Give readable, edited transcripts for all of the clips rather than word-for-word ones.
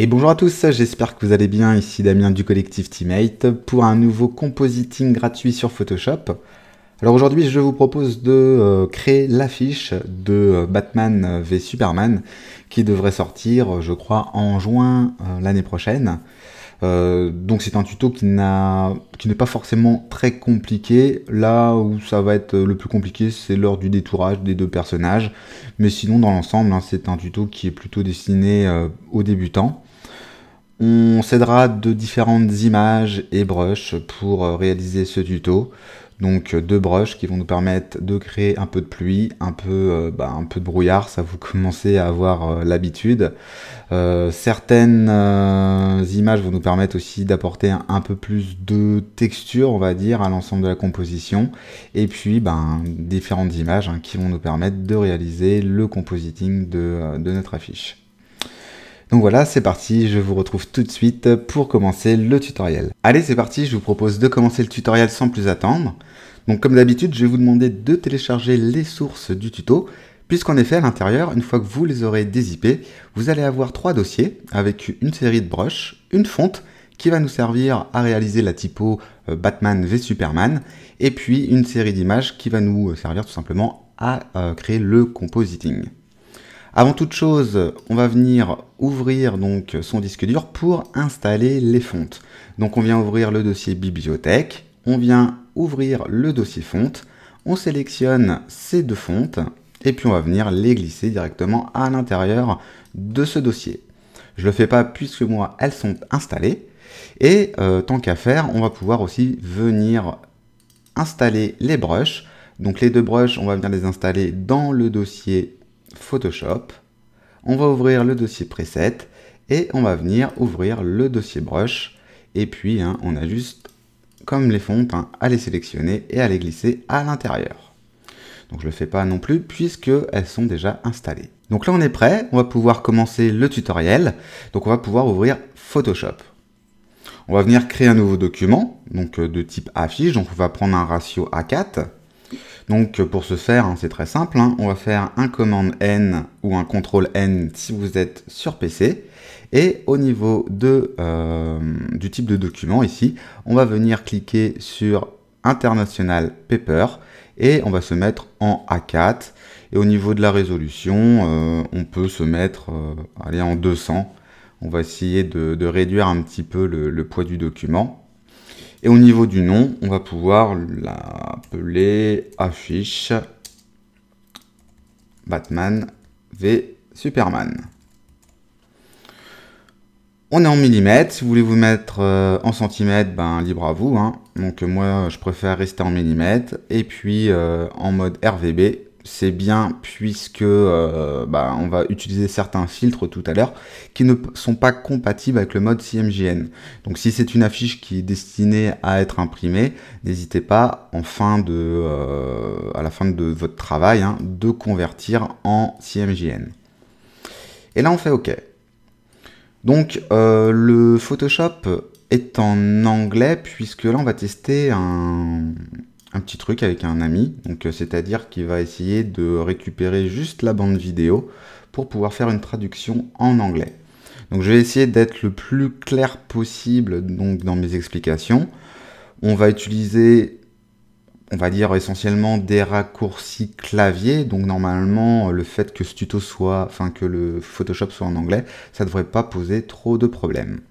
Et bonjour à tous, j'espère que vous allez bien, ici Damien du collectif Teammate pour un nouveau compositing gratuit sur Photoshop. Alors aujourd'hui je vous propose de créer l'affiche de Batman v Superman qui devrait sortir je crois en juin l'année prochaine. Donc c'est un tuto qui n'est pas forcément très compliqué. Là où ça va être le plus compliqué, c'est lors du détourage des deux personnages. Mais sinon dans l'ensemble, c'est un tuto qui est plutôt destiné aux débutants. On s'aidera de différentes images et brushes pour réaliser ce tuto. Donc deux brushes qui vont nous permettre de créer un peu de pluie, un peu de brouillard, ça vous commencez à avoir l'habitude. Certaines images vont nous permettre aussi d'apporter un peu plus de texture, on va dire, à l'ensemble de la composition. Et puis différentes images qui vont nous permettre de réaliser le compositing de notre affiche. Donc voilà, c'est parti, je vous retrouve tout de suite pour commencer le tutoriel. Allez, c'est parti, je vous propose de commencer le tutoriel sans plus attendre. Donc comme d'habitude, je vais vous demander de télécharger les sources du tuto, puisqu'en effet, à l'intérieur, une fois que vous les aurez dézippés, vous allez avoir 3 dossiers avec une série de brushes, une fonte qui va nous servir à réaliser la typo Batman v Superman, et puis une série d'images qui va nous servir tout simplement à créer le compositing. Avant toute chose, on va venir ouvrir donc son disque dur pour installer les fontes. Donc on vient ouvrir le dossier bibliothèque, on vient ouvrir le dossier fonte, on sélectionne ces deux fontes et puis on va venir les glisser directement à l'intérieur de ce dossier. Je ne le fais pas puisque moi elles sont installées et tant qu'à faire, on va pouvoir aussi venir installer les brushes. Donc les deux brushes, on va venir les installer dans le dossier Photoshop, on va ouvrir le dossier preset et on va venir ouvrir le dossier brush et puis on a juste comme les fontes à les sélectionner et à les glisser à l'intérieur. Donc je le fais pas non plus puisque elles sont déjà installées. Donc là on est prêt, on va pouvoir commencer le tutoriel. Donc on va pouvoir ouvrir Photoshop. On va venir créer un nouveau document donc de type affiche, donc on va prendre un ratio A4. Donc pour ce faire, c'est très simple, on va faire un commande N ou un CTRL N si vous êtes sur PC. Et au niveau du type de document ici, on va venir cliquer sur International Paper et on va se mettre en A4. Et au niveau de la résolution, on peut se mettre en 200. On va essayer de réduire un petit peu le poids du document. Et au niveau du nom, on va pouvoir l'appeler affiche Batman v Superman. On est en millimètres, si vous voulez vous mettre en centimètres, libre à vous. Donc moi, je préfère rester en millimètres. Et puis en mode RVB, c'est bien puisque on va utiliser certains filtres tout à l'heure qui ne sont pas compatibles avec le mode CMJN. Donc si c'est une affiche qui est destinée à être imprimée, n'hésitez pas à la fin de votre travail de convertir en CMJN. Et là on fait OK. Donc le Photoshop est en anglais puisque là on va tester un petit truc avec un ami, donc c'est-à-dire qu'il va essayer de récupérer juste la bande vidéo pour pouvoir faire une traduction en anglais. Donc je vais essayer d'être le plus clair possible donc dans mes explications. On va utiliser, on va dire essentiellement des raccourcis clavier, donc normalement le fait que ce tuto que le Photoshop soit en anglais, ça ne devrait pas poser trop de problèmes.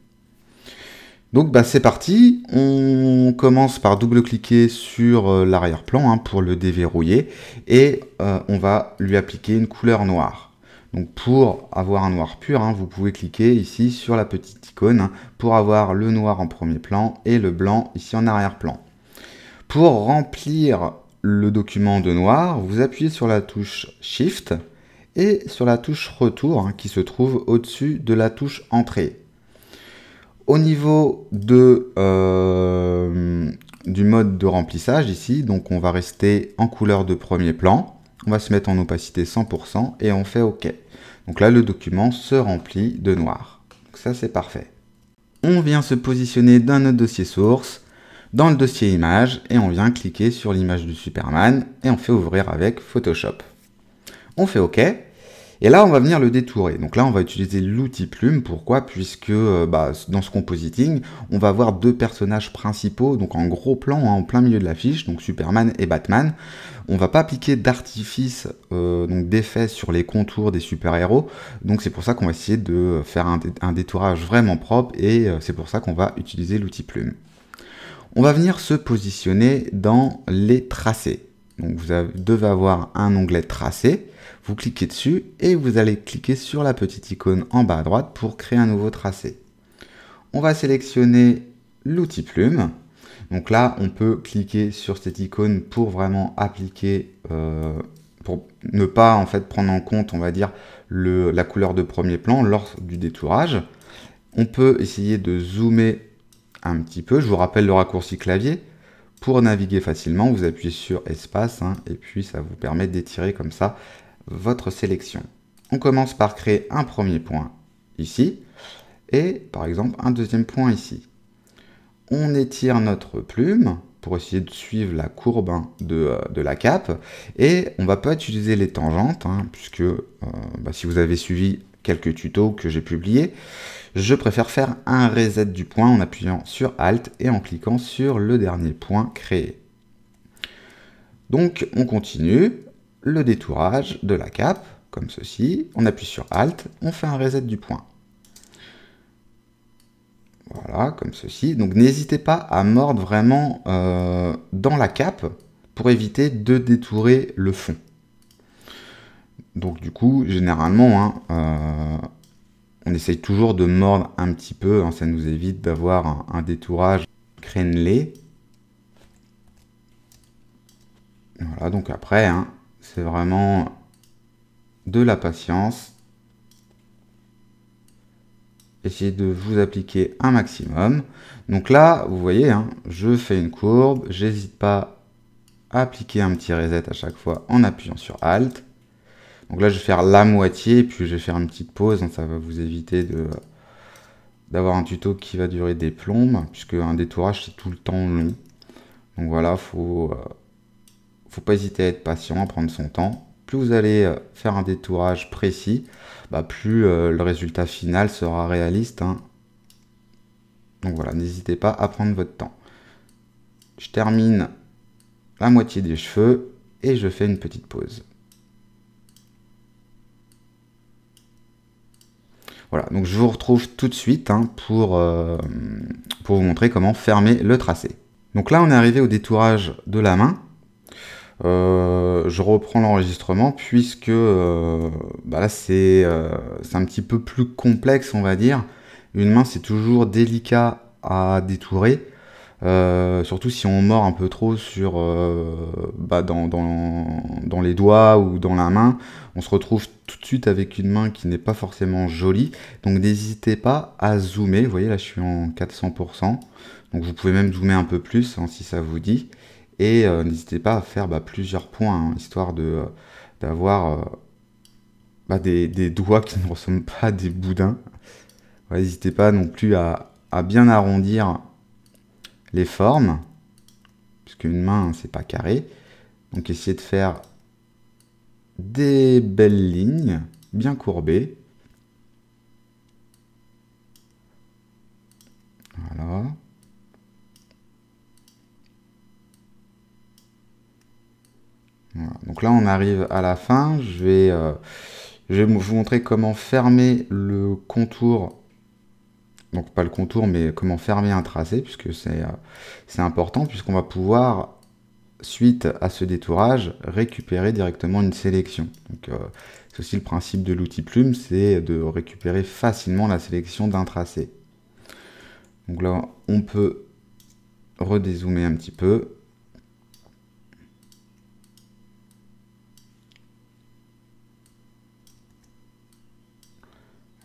Donc c'est parti, on commence par double-cliquer sur l'arrière-plan pour le déverrouiller et on va lui appliquer une couleur noire. Donc pour avoir un noir pur, vous pouvez cliquer ici sur la petite icône pour avoir le noir en premier plan et le blanc ici en arrière-plan. Pour remplir le document de noir, vous appuyez sur la touche Shift et sur la touche Retour qui se trouve au-dessus de la touche Entrée. Au niveau du mode de remplissage ici, donc on va rester en couleur de premier plan, on va se mettre en opacité 100% et on fait OK. Donc là le document se remplit de noir. Donc ça c'est parfait. On vient se positionner dans notre dossier source, dans le dossier image et on vient cliquer sur l'image du Superman et on fait ouvrir avec Photoshop. On fait OK. Et là, on va venir le détourer. Donc là, on va utiliser l'outil plume. Pourquoi? Puisque dans ce compositing, on va avoir deux personnages principaux, donc en gros plan, en plein milieu de l'affiche, donc Superman et Batman. On va pas appliquer d'artifice, donc d'effet sur les contours des super-héros. Donc c'est pour ça qu'on va essayer de faire un détourage vraiment propre, et c'est pour ça qu'on va utiliser l'outil plume. On va venir se positionner dans les tracés. Donc vous devez avoir un onglet tracé. Vous cliquez dessus et vous allez cliquer sur la petite icône en bas à droite pour créer un nouveau tracé. On va sélectionner l'outil plume. Donc là, on peut cliquer sur cette icône pour vraiment appliquer, pour ne pas en fait prendre en compte, on va dire, la couleur de premier plan lors du détourage. On peut essayer de zoomer un petit peu. Je vous rappelle le raccourci clavier. Pour naviguer facilement, vous appuyez sur espace, et puis ça vous permet d'étirer comme ça votre sélection. On commence par créer un premier point ici, et par exemple un deuxième point ici. On étire notre plume pour essayer de suivre la courbe de la cape, et on va pas utiliser les tangentes, puisque si vous avez suivi quelques tutos que j'ai publiés, je préfère faire un reset du point en appuyant sur Alt et en cliquant sur le dernier point créé. Donc on continue le détourage de la cape, comme ceci. On appuie sur Alt, on fait un reset du point. Voilà, comme ceci. Donc n'hésitez pas à mordre vraiment dans la cape pour éviter de détourer le fond. Donc du coup, généralement, on essaye toujours de mordre un petit peu, ça nous évite d'avoir un détourage crénelé. Voilà, donc après, c'est vraiment de la patience. Essayez de vous appliquer un maximum. Donc là, vous voyez, je fais une courbe, j'hésite pas à appliquer un petit reset à chaque fois en appuyant sur Alt. Donc là, je vais faire la moitié, puis je vais faire une petite pause, ça va vous éviter d'avoir un tuto qui va durer des plombes, puisque un détourage, c'est tout le temps long. Donc voilà, faut pas hésiter à être patient, à prendre son temps. Plus vous allez faire un détourage précis, plus le résultat final sera réaliste. Donc voilà, n'hésitez pas à prendre votre temps. Je termine la moitié des cheveux et je fais une petite pause. Voilà, donc je vous retrouve tout de suite pour vous montrer comment fermer le tracé. Donc là, on est arrivé au détourage de la main. Je reprends l'enregistrement puisque là c'est un petit peu plus complexe, on va dire. Une main, c'est toujours délicat à détourer, surtout si on mord un peu trop sur dans les doigts ou dans la main. On se retrouve tout de suite avec une main qui n'est pas forcément jolie. Donc n'hésitez pas à zoomer. Vous voyez là, je suis en 400%. Donc vous pouvez même zoomer un peu plus si ça vous dit. Et n'hésitez pas à faire plusieurs points, histoire d'avoir des doigts qui ne ressemblent pas à des boudins. N'hésitez pas non plus à bien arrondir les formes, puisque une main, c'est pas carré. Donc essayez de faire des belles lignes, bien courbées. Voilà. Voilà. Donc là, on arrive à la fin. Je vais vous montrer comment fermer le contour. Donc pas le contour, mais comment fermer un tracé, puisque c'est important, puisqu'on va pouvoir, suite à ce détourage, récupérer directement une sélection. Donc c'est aussi le principe de l'outil plume, c'est de récupérer facilement la sélection d'un tracé. Donc là, on peut redézoomer un petit peu.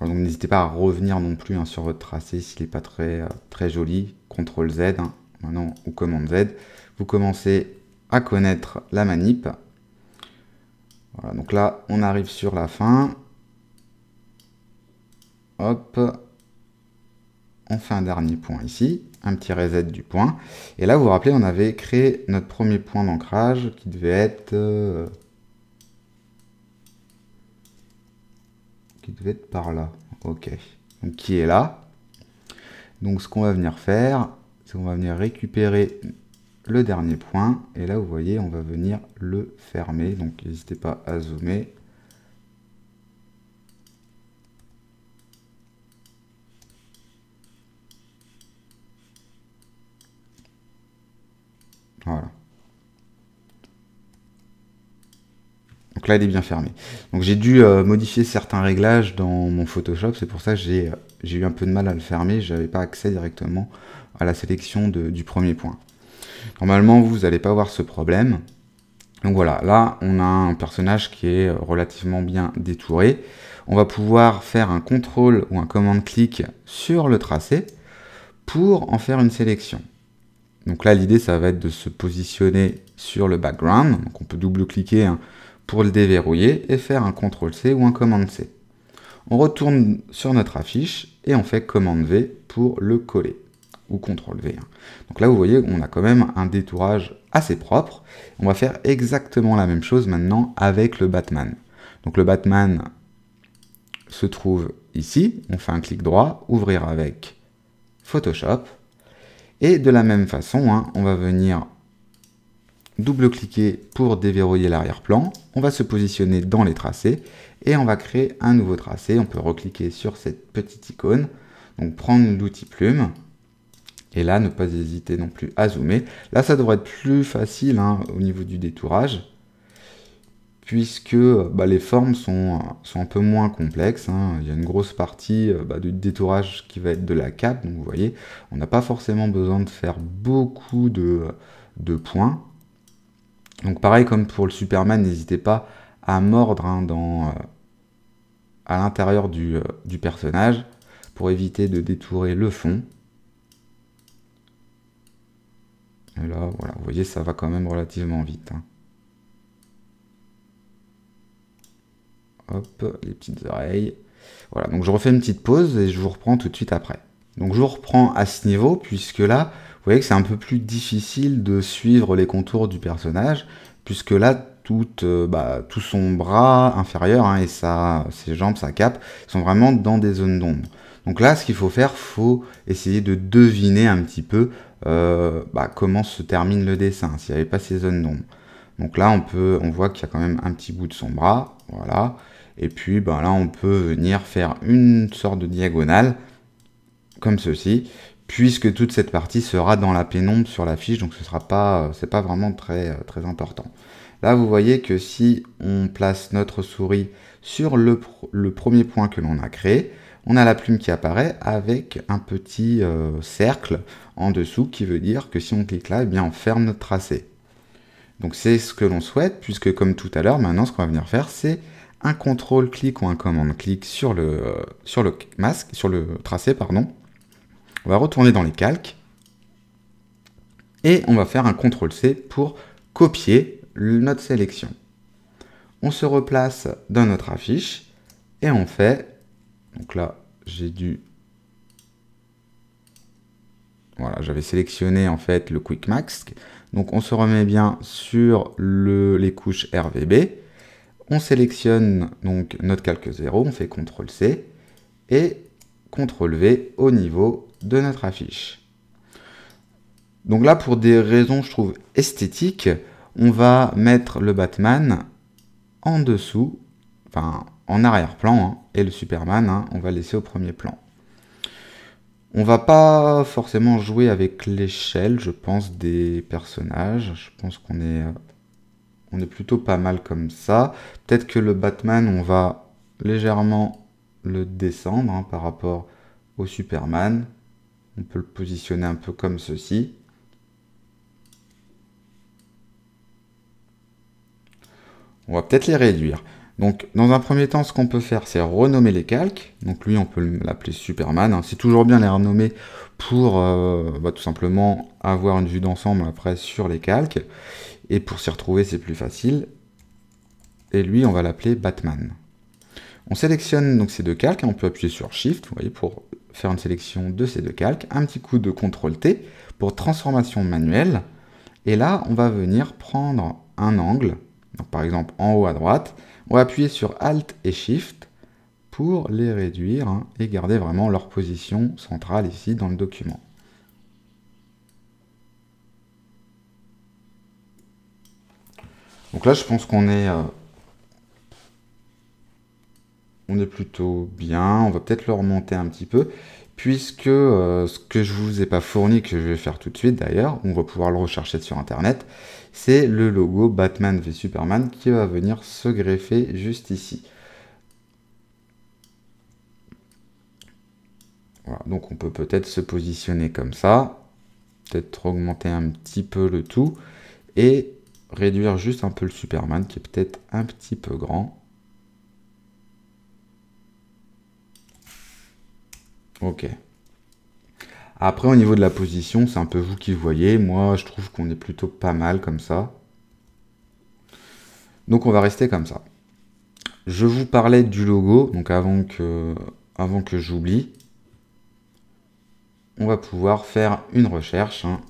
Donc n'hésitez pas à revenir non plus sur votre tracé s'il n'est pas très joli. CTRL Z, maintenant, ou commande Z. Vous commencez à connaître la manip. Voilà, donc là, on arrive sur la fin. Hop. On fait un dernier point ici, un petit reset du point. Et là, vous vous rappelez, on avait créé notre premier point d'ancrage qui devait être... qui devait être par là. Ok. Donc qui est là. Donc ce qu'on va venir faire, c'est qu'on va venir récupérer le dernier point. Et là, vous voyez, on va venir le fermer. Donc n'hésitez pas à zoomer. Voilà. Donc là, il est bien fermé. Donc j'ai dû modifier certains réglages dans mon Photoshop. C'est pour ça que j'ai eu un peu de mal à le fermer. Je n'avais pas accès directement à la sélection du premier point. Normalement, vous n'allez pas avoir ce problème. Donc voilà, là, on a un personnage qui est relativement bien détouré. On va pouvoir faire un contrôle ou un commande-clic sur le tracé pour en faire une sélection. Donc là, l'idée, ça va être de se positionner sur le background. Donc on peut double-cliquer pour le déverrouiller et faire un CTRL-C ou un commande-C. On retourne sur notre affiche et on fait commande-V pour le coller, ou CTRL-V. Donc là, vous voyez, on a quand même un détourage assez propre. On va faire exactement la même chose maintenant avec le Batman. Donc le Batman se trouve ici. On fait un clic droit, ouvrir avec Photoshop. Et de la même façon, on va venir double-cliquer pour déverrouiller l'arrière-plan. On va se positionner dans les tracés et on va créer un nouveau tracé. On peut recliquer sur cette petite icône, donc prendre l'outil plume. Et là, ne pas hésiter non plus à zoomer. Là, ça devrait être plus facile au niveau du détourage, puisque les formes sont un peu moins complexes. Il y a une grosse partie du détourage qui va être de la cape. Donc vous voyez, on n'a pas forcément besoin de faire beaucoup de points. Donc pareil, comme pour le Superman, n'hésitez pas à mordre à l'intérieur du personnage pour éviter de détourer le fond. Et là, voilà, vous voyez, ça va quand même relativement vite. Hop, les petites oreilles. Voilà, donc je refais une petite pause et je vous reprends tout de suite après. Donc je vous reprends à ce niveau, puisque là, vous voyez que c'est un peu plus difficile de suivre les contours du personnage, puisque là, tout son bras inférieur et ses jambes, sa cape, sont vraiment dans des zones d'ombre. Donc là, ce qu'il faut faire, faut essayer de deviner un petit peu comment se termine le dessin, s'il n'y avait pas ces zones d'ombre. Donc là, on voit qu'il y a quand même un petit bout de son bras, voilà. Et puis là, on peut venir faire une sorte de diagonale, comme ceci, puisque toute cette partie sera dans la pénombre sur la fiche, donc c'est pas vraiment très, très important. Là, vous voyez que si on place notre souris sur le premier point que l'on a créé, on a la plume qui apparaît avec un petit cercle en dessous qui veut dire que si on clique là, eh bien on ferme notre tracé. Donc c'est ce que l'on souhaite, puisque comme tout à l'heure, maintenant ce qu'on va venir faire, c'est un contrôle-clic ou un commande-clic sur le tracé, pardon. On va retourner dans les calques et on va faire un CTRL-C pour copier notre sélection. On se replace dans notre affiche et on fait, donc là j'ai dû, voilà, j'avais sélectionné en fait le Quick Mask, donc on se remet bien sur les couches RVB, on sélectionne donc notre calque 0, on fait CTRL-C et CTRL-V au niveau de notre affiche. Donc là, pour des raisons, je trouve, esthétiques, on va mettre le Batman en dessous, enfin en arrière-plan, et le Superman, on va le laisser au premier plan. On va pas forcément jouer avec l'échelle, je pense, des personnages. Je pense qu'on est plutôt pas mal comme ça. Peut-être que le Batman, on va légèrement le descendre par rapport au Superman. On peut le positionner un peu comme ceci. On va peut-être les réduire. Donc, dans un premier temps, ce qu'on peut faire, c'est renommer les calques. Donc, lui, on peut l'appeler Superman. C'est toujours bien les renommer pour tout simplement avoir une vue d'ensemble après sur les calques. Et pour s'y retrouver, c'est plus facile. Et lui, on va l'appeler Batman. On sélectionne donc ces deux calques. On peut appuyer sur Shift, vous voyez, pour faire une sélection de ces deux calques. Un petit coup de CTRL-T pour transformation manuelle. Et là, on va venir prendre un angle. Donc, par exemple, en haut à droite. On va appuyer sur Alt et Shift pour les réduire hein, et garder vraiment leur position centrale ici dans le document. Donc là, je pense qu'on est, plutôt bien. On va peut-être le remonter un petit peu, puisque ce que je vous ai pas fourni, que je vais faire tout de suite d'ailleurs, on va pouvoir le rechercher sur Internet, c'est le logo Batman v Superman qui va venir se greffer juste ici. Voilà, donc on peut peut-être se positionner comme ça, peut-être augmenter un petit peu le tout, et réduire juste un peu le Superman qui est peut-être un petit peu grand. Ok. Après, au niveau de la position, c'est un peu vous qui voyez. Moi, je trouve qu'on est plutôt pas mal comme ça. Donc, on va rester comme ça. Je vous parlais du logo, donc avant que j'oublie, on va pouvoir faire une recherche hein,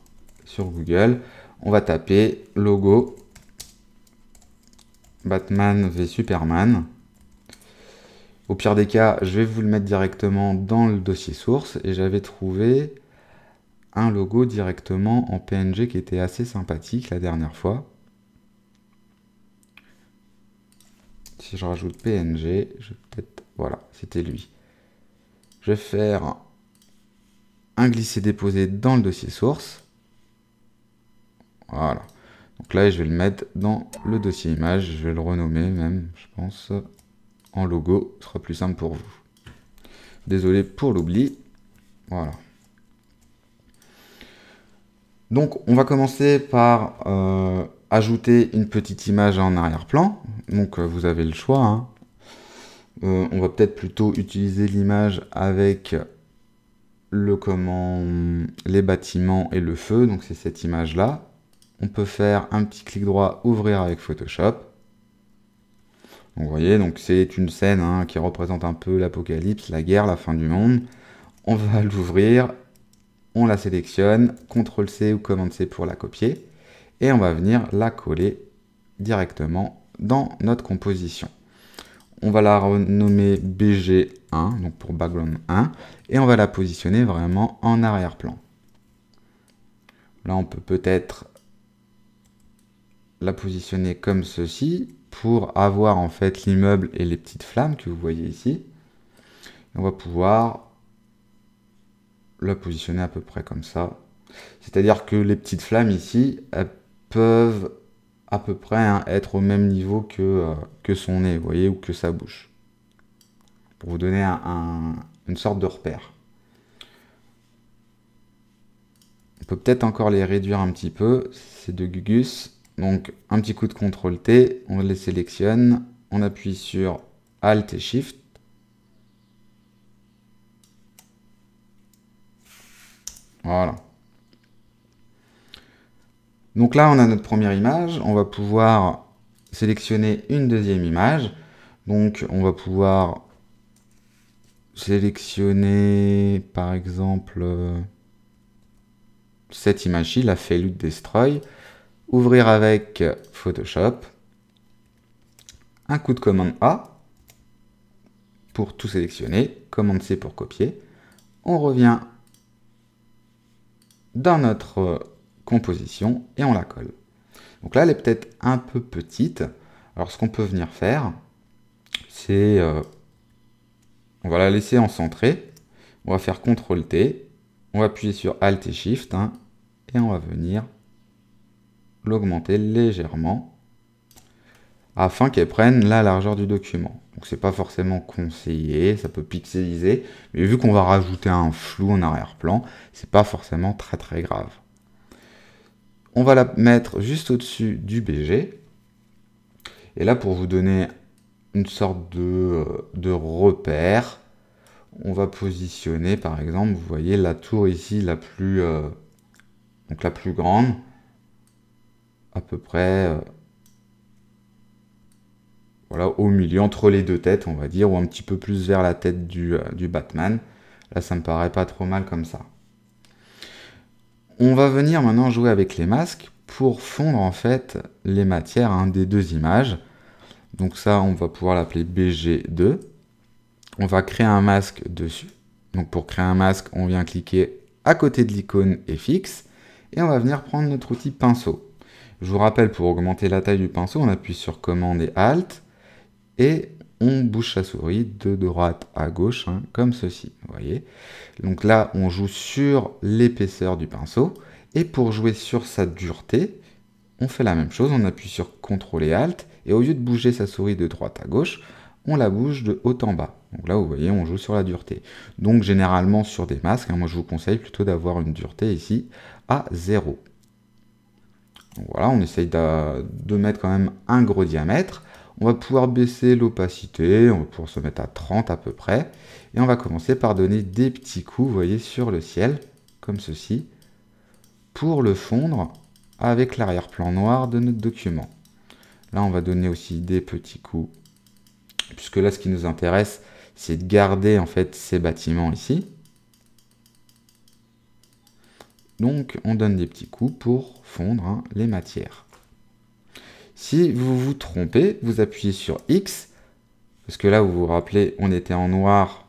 sur Google. On va taper logo Batman v Superman. Au pire des cas, je vais vous le mettre directement dans le dossier source et j'avais trouvé un logo directement en PNG qui était assez sympathique la dernière fois. Si je rajoute PNG, je vais peut-être... Voilà, c'était lui. Je vais faire un glisser-déposer dans le dossier source. Voilà. Donc là, je vais le mettre dans le dossier image. Je vais le renommer même, je pense, en logo. Ce sera plus simple pour vous. Désolé pour l'oubli. Voilà. Donc, on va commencer par ajouter une petite image en arrière-plan. Donc, vous avez le choix. Hein. On va peut-être plutôt utiliser l'image avec les bâtiments et le feu. Donc, c'est cette image-là. On peut faire un petit clic droit, ouvrir avec Photoshop. Donc, vous voyez, donc c'est une scène hein, qui représente un peu l'apocalypse, la guerre, la fin du monde. On va l'ouvrir, on la sélectionne, CTRL-C ou Command-C pour la copier, et on va venir la coller directement dans notre composition. On va la renommer BG1, donc pour background 1, et on va la positionner vraiment en arrière-plan. Là, on peut peut-être la positionner comme ceci, pour avoir en fait l'immeuble et les petites flammes que vous voyez ici. Et on va pouvoir la positionner à peu près comme ça. C'est-à-dire que les petites flammes ici, elles peuvent à peu près hein, être au même niveau que son nez, vous voyez, ou que sa bouche. Pour vous donner une sorte de repère. On peut peut-être encore les réduire un petit peu, ces deux gugus. Donc un petit coup de CTRL-T, on les sélectionne, on appuie sur Alt et Shift. Voilà. Donc là, on a notre première image. On va pouvoir sélectionner une deuxième image. Donc, on va pouvoir sélectionner, par exemple, cette image-ci, la Failed Destroy. Ouvrir avec Photoshop. Un coup de commande A pour tout sélectionner. Commande C pour copier. On revient dans notre composition et on la colle. Donc là, elle est peut-être un peu petite. Alors, ce qu'on peut venir faire, c'est... on va la laisser en centré. On va faire CTRL-T. On va appuyer sur Alt et Shift. Hein, et on va venir l'augmenter légèrement afin qu'elle prenne la largeur du document. Donc, c'est pas forcément conseillé. Ça peut pixeliser. Mais vu qu'on va rajouter un flou en arrière-plan, c'est pas forcément très très grave. On va la mettre juste au-dessus du BG. Et là, pour vous donner une sorte de repère, on va positionner, par exemple, vous voyez la tour ici, donc la plus grande, à peu près, voilà, au milieu, entre les deux têtes, on va dire, ou un petit peu plus vers la tête du Batman. Là, ça me paraît pas trop mal comme ça. On va venir maintenant jouer avec les masques pour fondre en fait les matières hein, des deux images. Donc ça, on va pouvoir l'appeler BG2. on va créer un masque dessus. Donc pour créer un masque, on vient cliquer à côté de l'icône FX et on va venir prendre notre outil pinceau. Je vous rappelle, pour augmenter la taille du pinceau, on appuie sur commande et Alt et on bouge sa souris de droite à gauche, hein, comme ceci, vous voyez. Donc là, on joue sur l'épaisseur du pinceau et pour jouer sur sa dureté, on fait la même chose, on appuie sur CTRL et Alt et au lieu de bouger sa souris de droite à gauche, on la bouge de haut en bas. Donc là, vous voyez, on joue sur la dureté. Donc généralement sur des masques, hein, moi je vous conseille plutôt d'avoir une dureté ici à 0. Donc voilà, on essaye de mettre quand même un gros diamètre. On va pouvoir baisser l'opacité, on va pouvoir se mettre à 30 à peu près. Et on va commencer par donner des petits coups, vous voyez, sur le ciel, comme ceci, pour le fondre avec l'arrière-plan noir de notre document. Là, on va donner aussi des petits coups, puisque là, ce qui nous intéresse, c'est de garder en fait ces bâtiments ici. Donc, on donne des petits coups pour fondre, hein, les matières. Si vous vous trompez, vous appuyez sur X, parce que là, vous vous rappelez, on était en noir,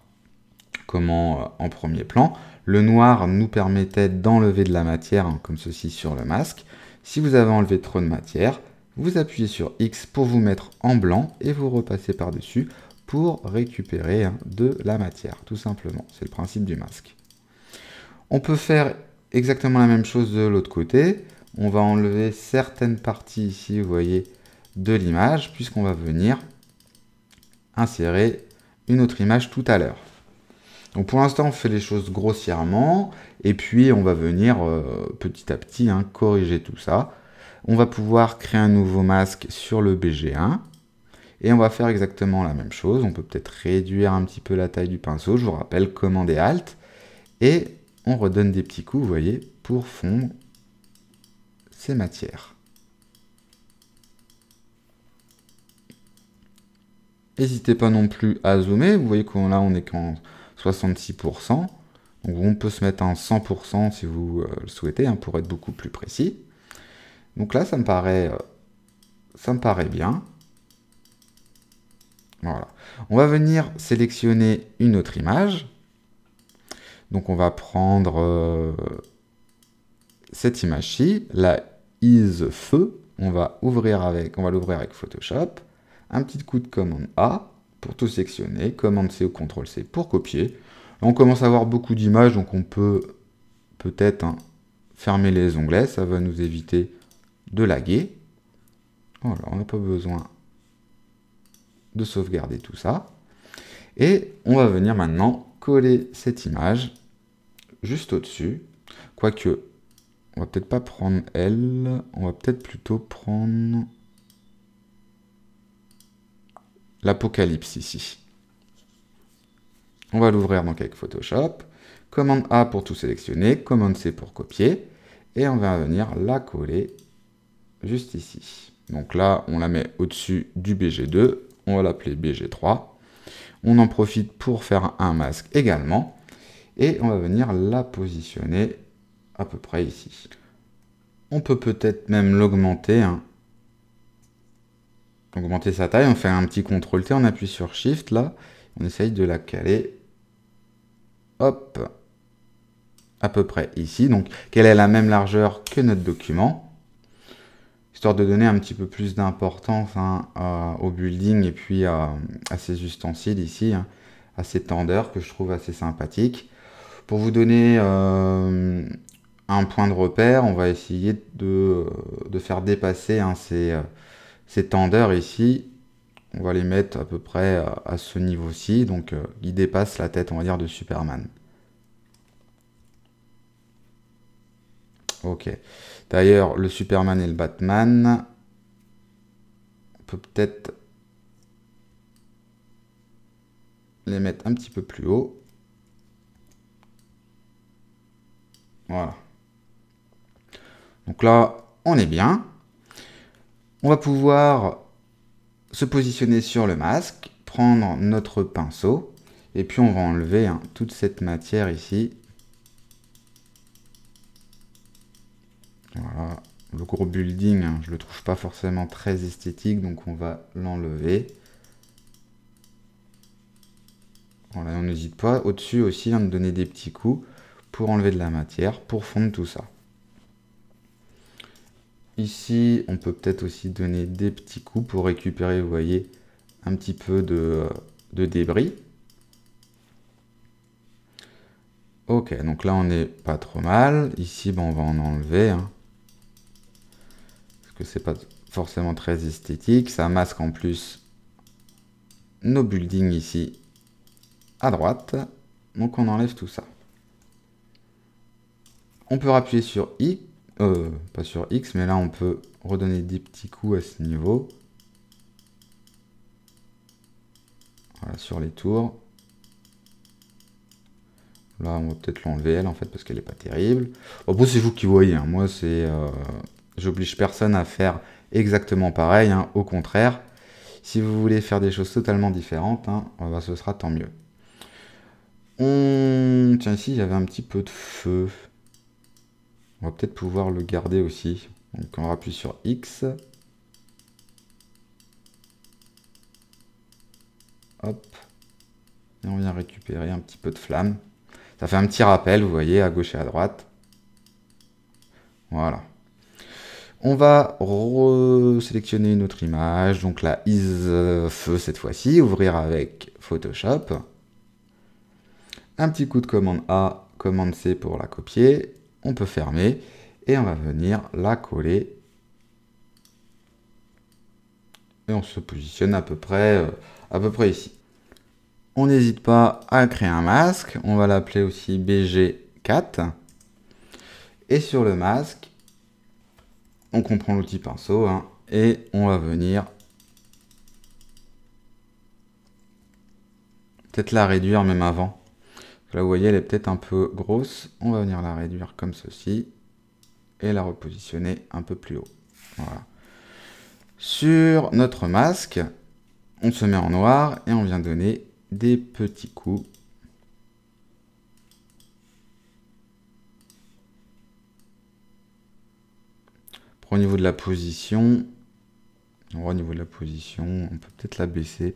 en premier plan. Le noir nous permettait d'enlever de la matière, hein, comme ceci sur le masque. Si vous avez enlevé trop de matière, vous appuyez sur X pour vous mettre en blanc et vous repassez par-dessus pour récupérer, hein, de la matière, tout simplement. C'est le principe du masque. On peut faire exactement la même chose de l'autre côté. On va enlever certaines parties ici, vous voyez, de l'image, puisqu'on va venir insérer une autre image tout à l'heure. Donc pour l'instant, on fait les choses grossièrement, et puis on va venir petit à petit, hein, corriger tout ça. On va pouvoir créer un nouveau masque sur le BG1, et on va faire exactement la même chose. On peut peut-être réduire un petit peu la taille du pinceau, je vous rappelle, commande et Alt, et on redonne des petits coups, vous voyez, pour fondre ces matières. N'hésitez pas non plus à zoomer, vous voyez qu'on là on est qu'en 66%, donc on peut se mettre en 100% si vous le souhaitez, hein, pour être beaucoup plus précis. Donc là ça me paraît bien. Voilà. On va venir sélectionner une autre image. Donc on va prendre cette image-ci, la is feu. On va l'ouvrir avec Photoshop. Un petit coup de commande A pour tout sélectionner, commande C ou CTRL C pour copier. Là, on commence à avoir beaucoup d'images, donc on peut peut-être, hein, fermer les onglets, ça va nous éviter de laguer. Voilà, on n'a pas besoin de sauvegarder tout ça. Et on va venir maintenant coller cette image juste au-dessus. Quoique, on va peut-être pas prendre elle, on va peut-être plutôt prendre l'Apocalypse ici. On va l'ouvrir donc avec Photoshop. Commande A pour tout sélectionner, commande C pour copier. Et on va venir la coller juste ici. Donc là, on la met au-dessus du BG2. On va l'appeler BG3. On en profite pour faire un masque également. Et on va venir la positionner à peu près ici. On peut peut-être même l'augmenter, hein. Augmenter sa taille, on fait un petit CTRL T, on appuie sur Shift là, on essaye de la caler, hop, à peu près ici, donc qu'elle ait la même largeur que notre document, histoire de donner un petit peu plus d'importance, hein, au building et puis à ces ustensiles ici, hein, à ces tendeurs que je trouve assez sympathiques. Pour vous donner un point de repère, on va essayer de faire dépasser, hein, ces tendeurs ici. On va les mettre à peu près à ce niveau-ci, donc ils dépassent la tête, on va dire, de Superman. Ok. D'ailleurs, le Superman et le Batman, on peut peut-être les mettre un petit peu plus haut. Voilà. Donc là, on est bien. On va pouvoir se positionner sur le masque, prendre notre pinceau, et puis on va enlever, hein, toute cette matière ici. Voilà, le gros building, hein, je le trouve pas forcément très esthétique, donc on va l'enlever. Voilà, on n'hésite pas au-dessus aussi de donner des petits coups pour enlever de la matière, pour fondre tout ça. Ici, on peut peut-être aussi donner des petits coups pour récupérer, vous voyez, un petit peu de débris. Ok, donc là on n'est pas trop mal. Ici, on va en enlever. Parce que c'est pas forcément très esthétique. Ça masque en plus nos buildings ici à droite. Donc on enlève tout ça. On peut appuyer sur I. Pas sur X, mais là on peut redonner des petits coups à ce niveau. Voilà, sur les tours. Là, on va peut-être l'enlever, elle, en fait, parce qu'elle n'est pas terrible. Bon, c'est vous qui voyez. Moi, c'est... j'oblige personne à faire exactement pareil. Au contraire, si vous voulez faire des choses totalement différentes, ce sera tant mieux. Tiens, ici, il y avait un petit peu de feu. On va peut-être pouvoir le garder aussi. Donc, on appuie sur X. Hop. Et on vient récupérer un petit peu de flamme. Ça fait un petit rappel, vous voyez, à gauche et à droite. Voilà. On va sélectionner une autre image, donc la is feu cette fois-ci, ouvrir avec Photoshop. Un petit coup de commande A, commande C pour la copier. On peut fermer et on va venir la coller. Et on se positionne à peu près ici. On n'hésite pas à créer un masque. On va l'appeler aussi BG4. Et sur le masque, on comprend l'outil pinceau. Et on va venir peut-être la réduire même avant. Là, vous voyez, elle est peut-être un peu grosse. On va venir la réduire comme ceci. Et la repositionner un peu plus haut. Voilà. Sur notre masque, on se met en noir et on vient donner des petits coups. Au niveau de la position, on peut peut-être la baisser.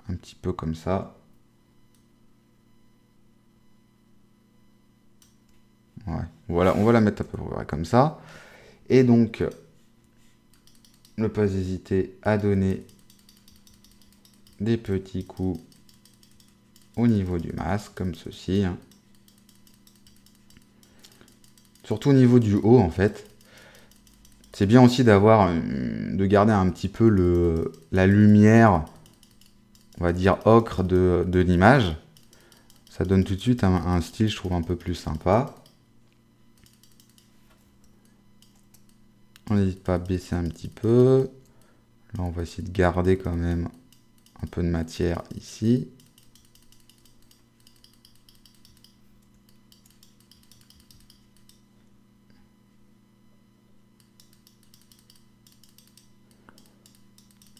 Un petit peu comme ça. Ouais. Voilà, on va la mettre à peu près comme ça. Et donc, ne pas hésiter à donner des petits coups au niveau du masque, comme ceci. Surtout au niveau du haut, en fait. C'est bien aussi de garder un petit peu la lumière, on va dire ocre de l'image. Ça donne tout de suite un style, je trouve, un peu plus sympa. On n'hésite pas à baisser un petit peu. Là, on va essayer de garder quand même un peu de matière ici.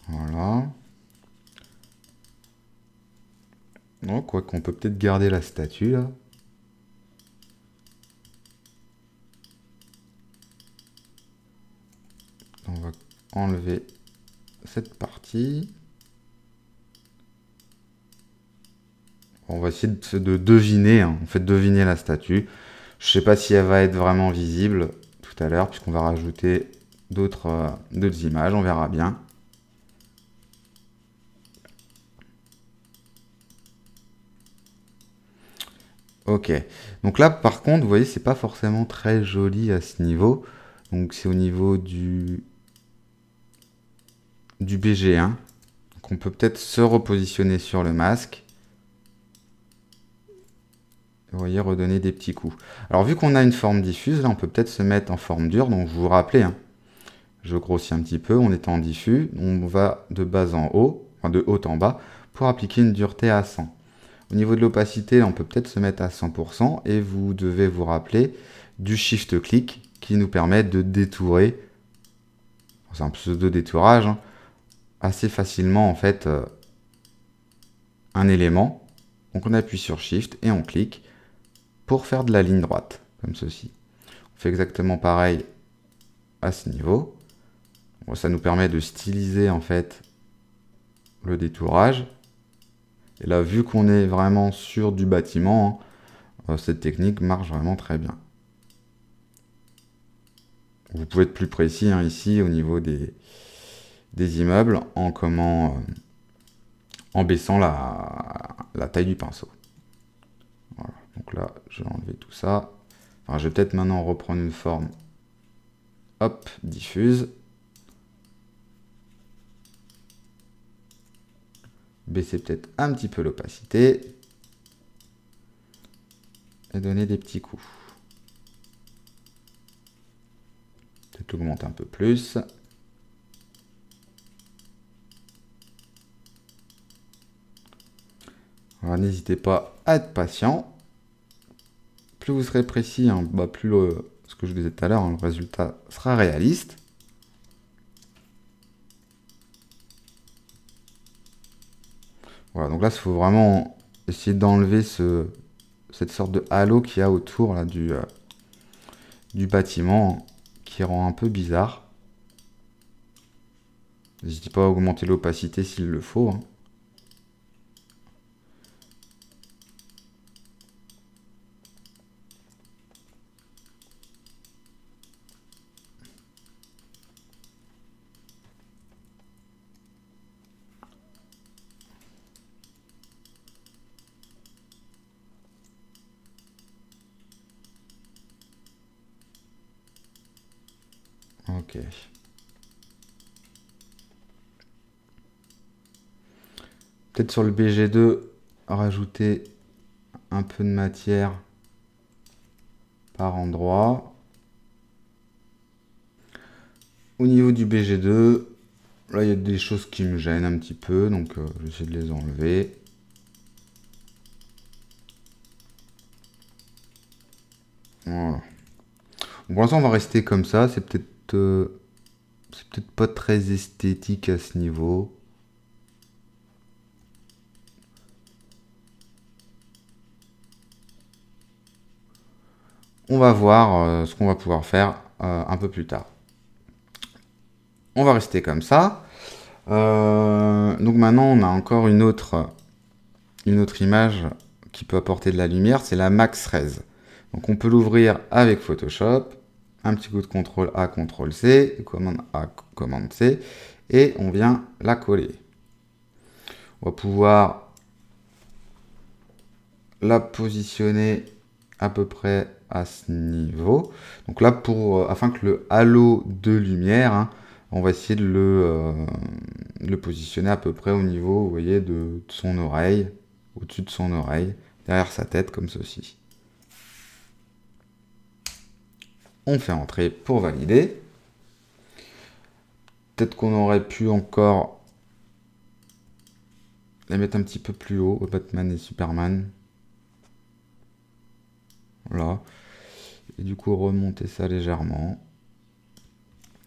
Voilà. Oh, quoi qu'on peut peut-être garder la statue, là. On va enlever cette partie. On va essayer de deviner, on fait deviner la statue. Je ne sais pas si elle va être vraiment visible tout à l'heure, puisqu'on va rajouter d'autres images, on verra bien. Ok, donc là par contre, vous voyez, c'est pas forcément très joli à ce niveau. Donc c'est au niveau du BG1. Donc on peut peut-être se repositionner sur le masque. Vous voyez, redonner des petits coups. Alors vu qu'on a une forme diffuse, là on peut peut-être se mettre en forme dure. Donc vous vous rappelez, je grossis un petit peu, on est en diffus. On va de bas en haut, enfin de haut en bas, pour appliquer une dureté à 100. Au niveau de l'opacité, on peut peut-être se mettre à 100% et vous devez vous rappeler du shift-click qui nous permet de détourer, c'est un pseudo-détourage, assez facilement en fait un élément. Donc on appuie sur Shift et on clique pour faire de la ligne droite, comme ceci. On fait exactement pareil à ce niveau. Bon, ça nous permet de styliser en fait le détourage. Et là, vu qu'on est vraiment sur du bâtiment, hein, cette technique marche vraiment très bien. Vous pouvez être plus précis hein, ici au niveau des immeubles en baissant la taille du pinceau. Voilà. Donc là, je vais enlever tout ça. Enfin, je vais peut-être maintenant reprendre une forme. Hop, diffuse. Baisser peut-être un petit peu l'opacité. Et donner des petits coups. Peut-être augmenter un peu plus. N'hésitez pas à être patient. Plus vous serez précis, hein, plus ce que je disais tout à l'heure, hein, le résultat sera réaliste. Voilà, donc là, il faut vraiment essayer d'enlever cette sorte de halo qu'il y a autour là, du bâtiment qui rend un peu bizarre. N'hésitez pas à augmenter l'opacité s'il le faut. Hein. Ok. Peut-être sur le BG2, rajouter un peu de matière par endroit. Au niveau du BG2, là il y a des choses qui me gênent un petit peu, donc je vais essayer de les enlever. Voilà. Pour l'instant on va rester comme ça, c'est peut-être pas très esthétique à ce niveau. On va voir ce qu'on va pouvoir faire un peu plus tard. On va rester comme ça. Donc maintenant, on a encore une autre image qui peut apporter de la lumière, c'est la Max Res. Donc on peut l'ouvrir avec Photoshop, un petit coup de CTRL A, CTRL C, commande A, commande C, et on vient la coller. On va pouvoir la positionner à peu près à ce niveau. Donc là, afin que le halo de lumière, hein, on va essayer de le positionner à peu près au niveau, vous voyez, de son oreille, au-dessus de son oreille, derrière sa tête, comme ceci. On fait entrer pour valider. Peut-être qu'on aurait pu encore les mettre un petit peu plus haut, Batman et Superman. Voilà. Et du coup, remonter ça légèrement.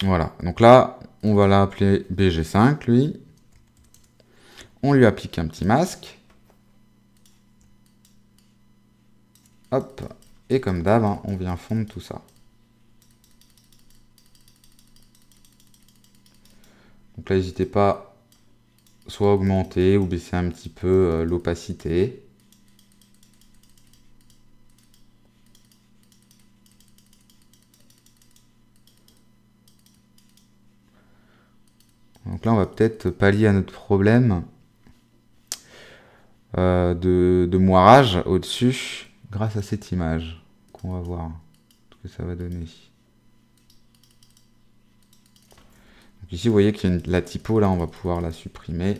Voilà. Donc là, on va l'appeler BG5, lui. On lui applique un petit masque. Hop. Et comme d'hab, hein, on vient fondre tout ça. Donc là, n'hésitez pas soit à augmenter ou baisser un petit peu l'opacité. Donc là, on va peut-être pallier à notre problème de moirage au-dessus grâce à cette image qu'on va voir ce que ça va donner. Donc ici, vous voyez qu'il y a la typo, là, on va pouvoir la supprimer.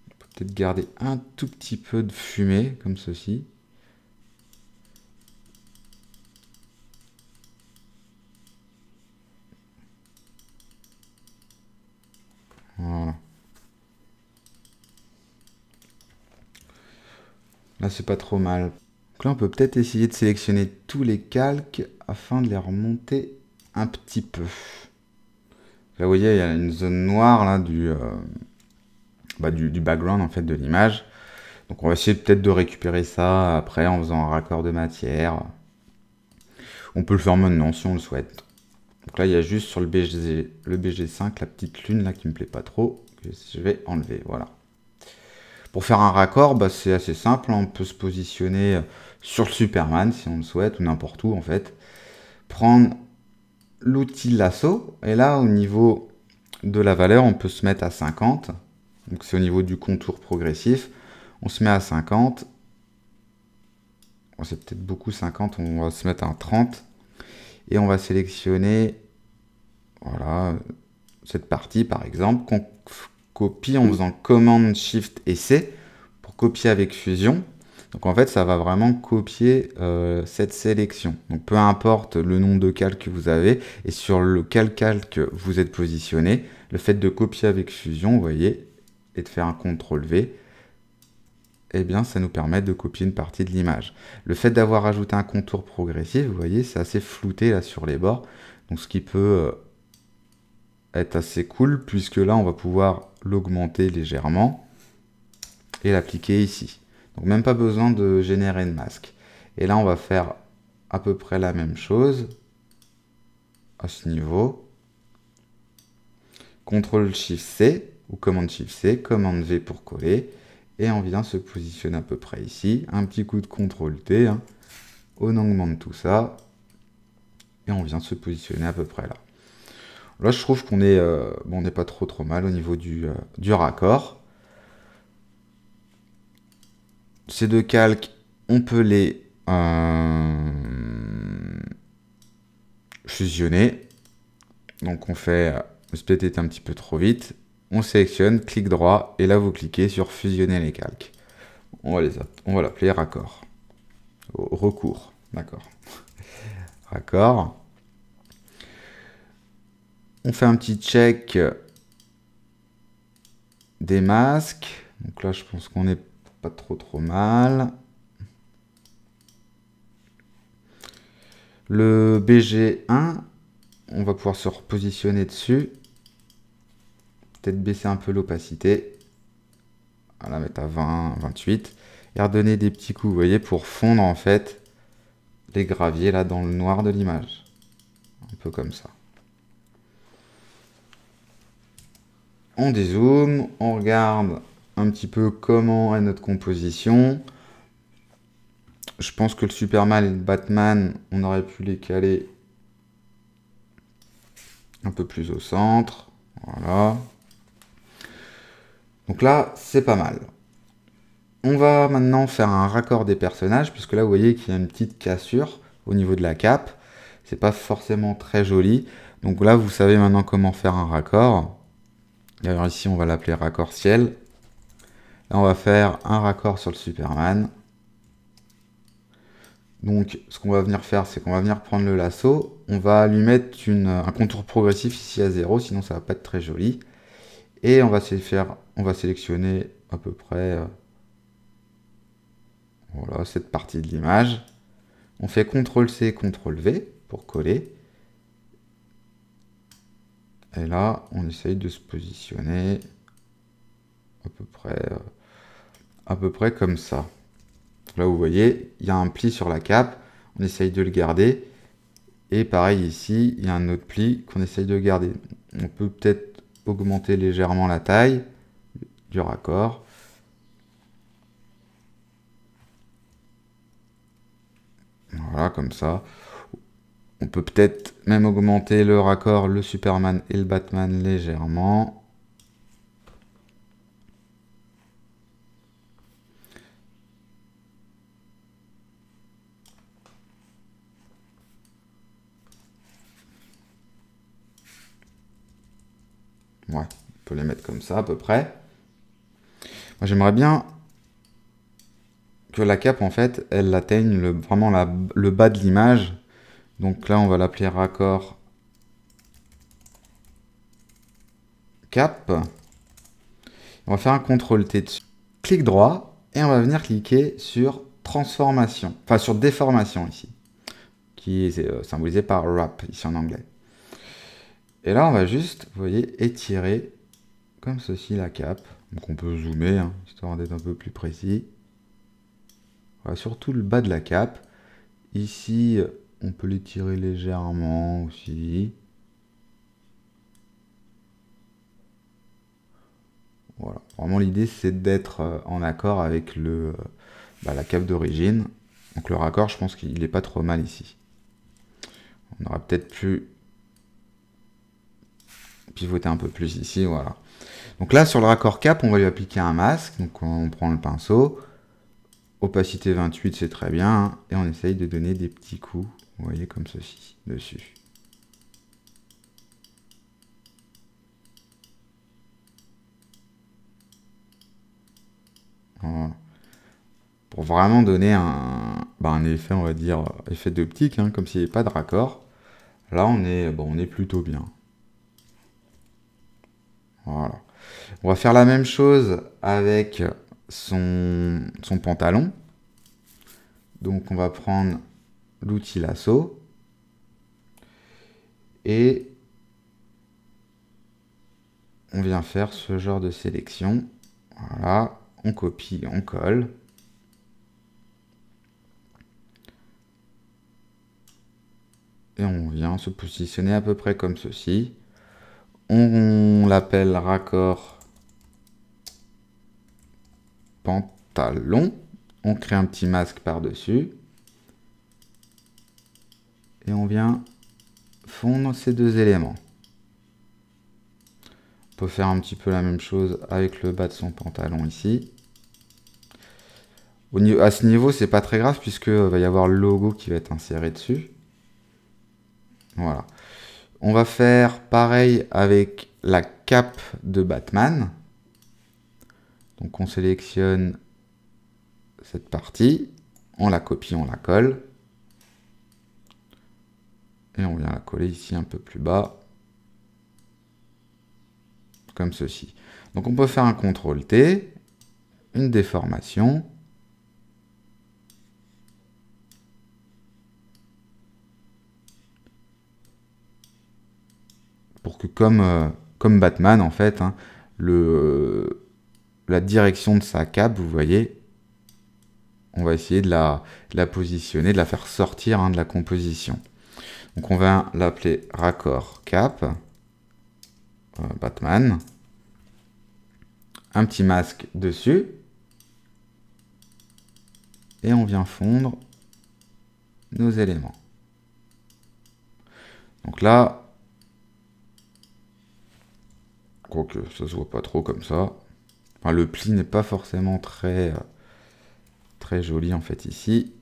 On peut peut-être garder un tout petit peu de fumée, comme ceci. Voilà. Là, c'est pas trop mal. Donc là, on peut peut-être essayer de sélectionner tous les calques afin de les remonter un petit peu. Là, vous voyez, il y a une zone noire là, du background en fait, de l'image. Donc on va essayer peut-être de récupérer ça après en faisant un raccord de matière. On peut le faire maintenant si on le souhaite. Donc là, il y a juste sur le BG5 la petite lune là qui me plaît pas trop, que je vais enlever, voilà. Pour faire un raccord, bah, c'est assez simple, hein. On peut se positionner sur le Superman si on le souhaite, ou n'importe où en fait. Prendre l'outil lasso, et là au niveau de la valeur, on peut se mettre à 50. Donc c'est au niveau du contour progressif. On se met à 50. C'est peut-être beaucoup 50, on va se mettre à 30. Et on va sélectionner, voilà, cette partie par exemple, qu'on copie en faisant commande Shift et C pour copier avec Fusion. Donc en fait, ça va vraiment copier cette sélection. Donc peu importe le nombre de calques que vous avez et sur lequel calque vous êtes positionné, le fait de copier avec Fusion, vous voyez, et de faire un CTRL-V, eh bien, ça nous permet de copier une partie de l'image. Le fait d'avoir ajouté un contour progressif, vous voyez, c'est assez flouté là sur les bords. Donc ce qui peut être assez cool, puisque là, on va pouvoir l'augmenter légèrement et l'appliquer ici. Donc même pas besoin de générer une masque. Et là, on va faire à peu près la même chose à ce niveau. CTRL-SHIFT-C ou commande-SHIFT-C, commande-V pour coller. Et on vient se positionner à peu près ici. Un petit coup de CTRL-T. Hein. On augmente tout ça. Et on vient se positionner à peu près là. Là, je trouve qu'on est, bon, on n'est pas trop mal au niveau du raccord. Ces deux calques, on peut les fusionner. Donc on fait, le split est un petit peu trop vite. On sélectionne, clic droit, et là vous cliquez sur fusionner les calques. On va l'appeler raccord. Recours, d'accord. Raccord. On fait un petit check des masques. Donc là, je pense qu'on n'est pas trop mal. Le BG1, on va pouvoir se repositionner dessus. Peut-être baisser un peu l'opacité. On va la mettre à 20, 28. Et redonner des petits coups, vous voyez, pour fondre en fait les graviers là dans le noir de l'image. Un peu comme ça. On dézoome, on regarde un petit peu comment est notre composition. Je pense que le Superman et le Batman, on aurait pu les caler un peu plus au centre. Voilà. Donc là, c'est pas mal. On va maintenant faire un raccord des personnages, puisque là, vous voyez qu'il y a une petite cassure au niveau de la cape. C'est pas forcément très joli. Donc là, vous savez maintenant comment faire un raccord. D'ailleurs, ici, on va l'appeler raccord ciel. Là, on va faire un raccord sur le Superman. Donc, ce qu'on va venir faire, c'est qu'on va venir prendre le lasso. On va lui mettre un contour progressif ici à 0, sinon ça va pas être très joli. Et on va sélectionner à peu près voilà, cette partie de l'image. On fait CTRL-C, CTRL-V pour coller. Et là, on essaye de se positionner à peu près comme ça. Là, vous voyez, il y a un pli sur la cape. On essaye de le garder. Et pareil ici, il y a un autre pli qu'on essaye de garder. On peut peut-être augmenter légèrement la taille du raccord. Voilà, comme ça. On peut peut-être même augmenter le raccord, le Superman et le Batman légèrement. Ouais, on peut les mettre comme ça à peu près. Moi, j'aimerais bien que la cape, en fait, elle atteigne vraiment le bas de l'image. Donc là, on va l'appeler raccord cap. On va faire un CTRL-T dessus. Clic droit et on va venir cliquer sur transformation, enfin sur déformation ici, qui est symbolisé par wrap ici en anglais. Et là, on va juste, vous voyez, étirer comme ceci la cape. Donc on peut zoomer, hein, histoire d'être un peu plus précis. Voilà, surtout le bas de la cape. Ici, on peut l'étirer légèrement aussi. Voilà. Vraiment, l'idée, c'est d'être en accord avec la cape d'origine. Donc le raccord, je pense qu'il n'est pas trop mal ici. On aurait peut-être pu pivoter un peu plus ici, voilà. Donc là, sur le raccord cap, on va lui appliquer un masque. Donc on prend le pinceau. Opacité 28, c'est très bien. Hein, et on essaye de donner des petits coups, vous voyez, comme ceci, dessus. Voilà. Pour vraiment donner un effet, on va dire, effet d'optique, hein, comme s'il n'y avait pas de raccord. Là, on est plutôt bien. Voilà. On va faire la même chose avec son pantalon. Donc, on va prendre l'outil lasso. Et on vient faire ce genre de sélection. Voilà. On copie, on colle. Et on vient se positionner à peu près comme ceci. On l'appelle raccord pantalon. On crée un petit masque par-dessus. Et on vient fondre ces deux éléments. On peut faire un petit peu la même chose avec le bas de son pantalon ici. À ce niveau, c'est pas très grave puisque va y avoir le logo qui va être inséré dessus. Voilà. On va faire pareil avec la cape de Batman. Donc on sélectionne cette partie, on la copie, on la colle. Et on vient la coller ici un peu plus bas. Comme ceci. Donc on peut faire un CTRL-T, une déformation. Pour que comme Batman, en fait, hein, la direction de sa cape, vous voyez, on va essayer de la positionner, de la faire sortir de la composition. Donc on va l'appeler raccord cap, Batman. Un petit masque dessus. Et on vient fondre nos éléments. Donc là, quoique ça se voit pas trop comme ça. Enfin, le pli n'est pas forcément très joli en fait ici.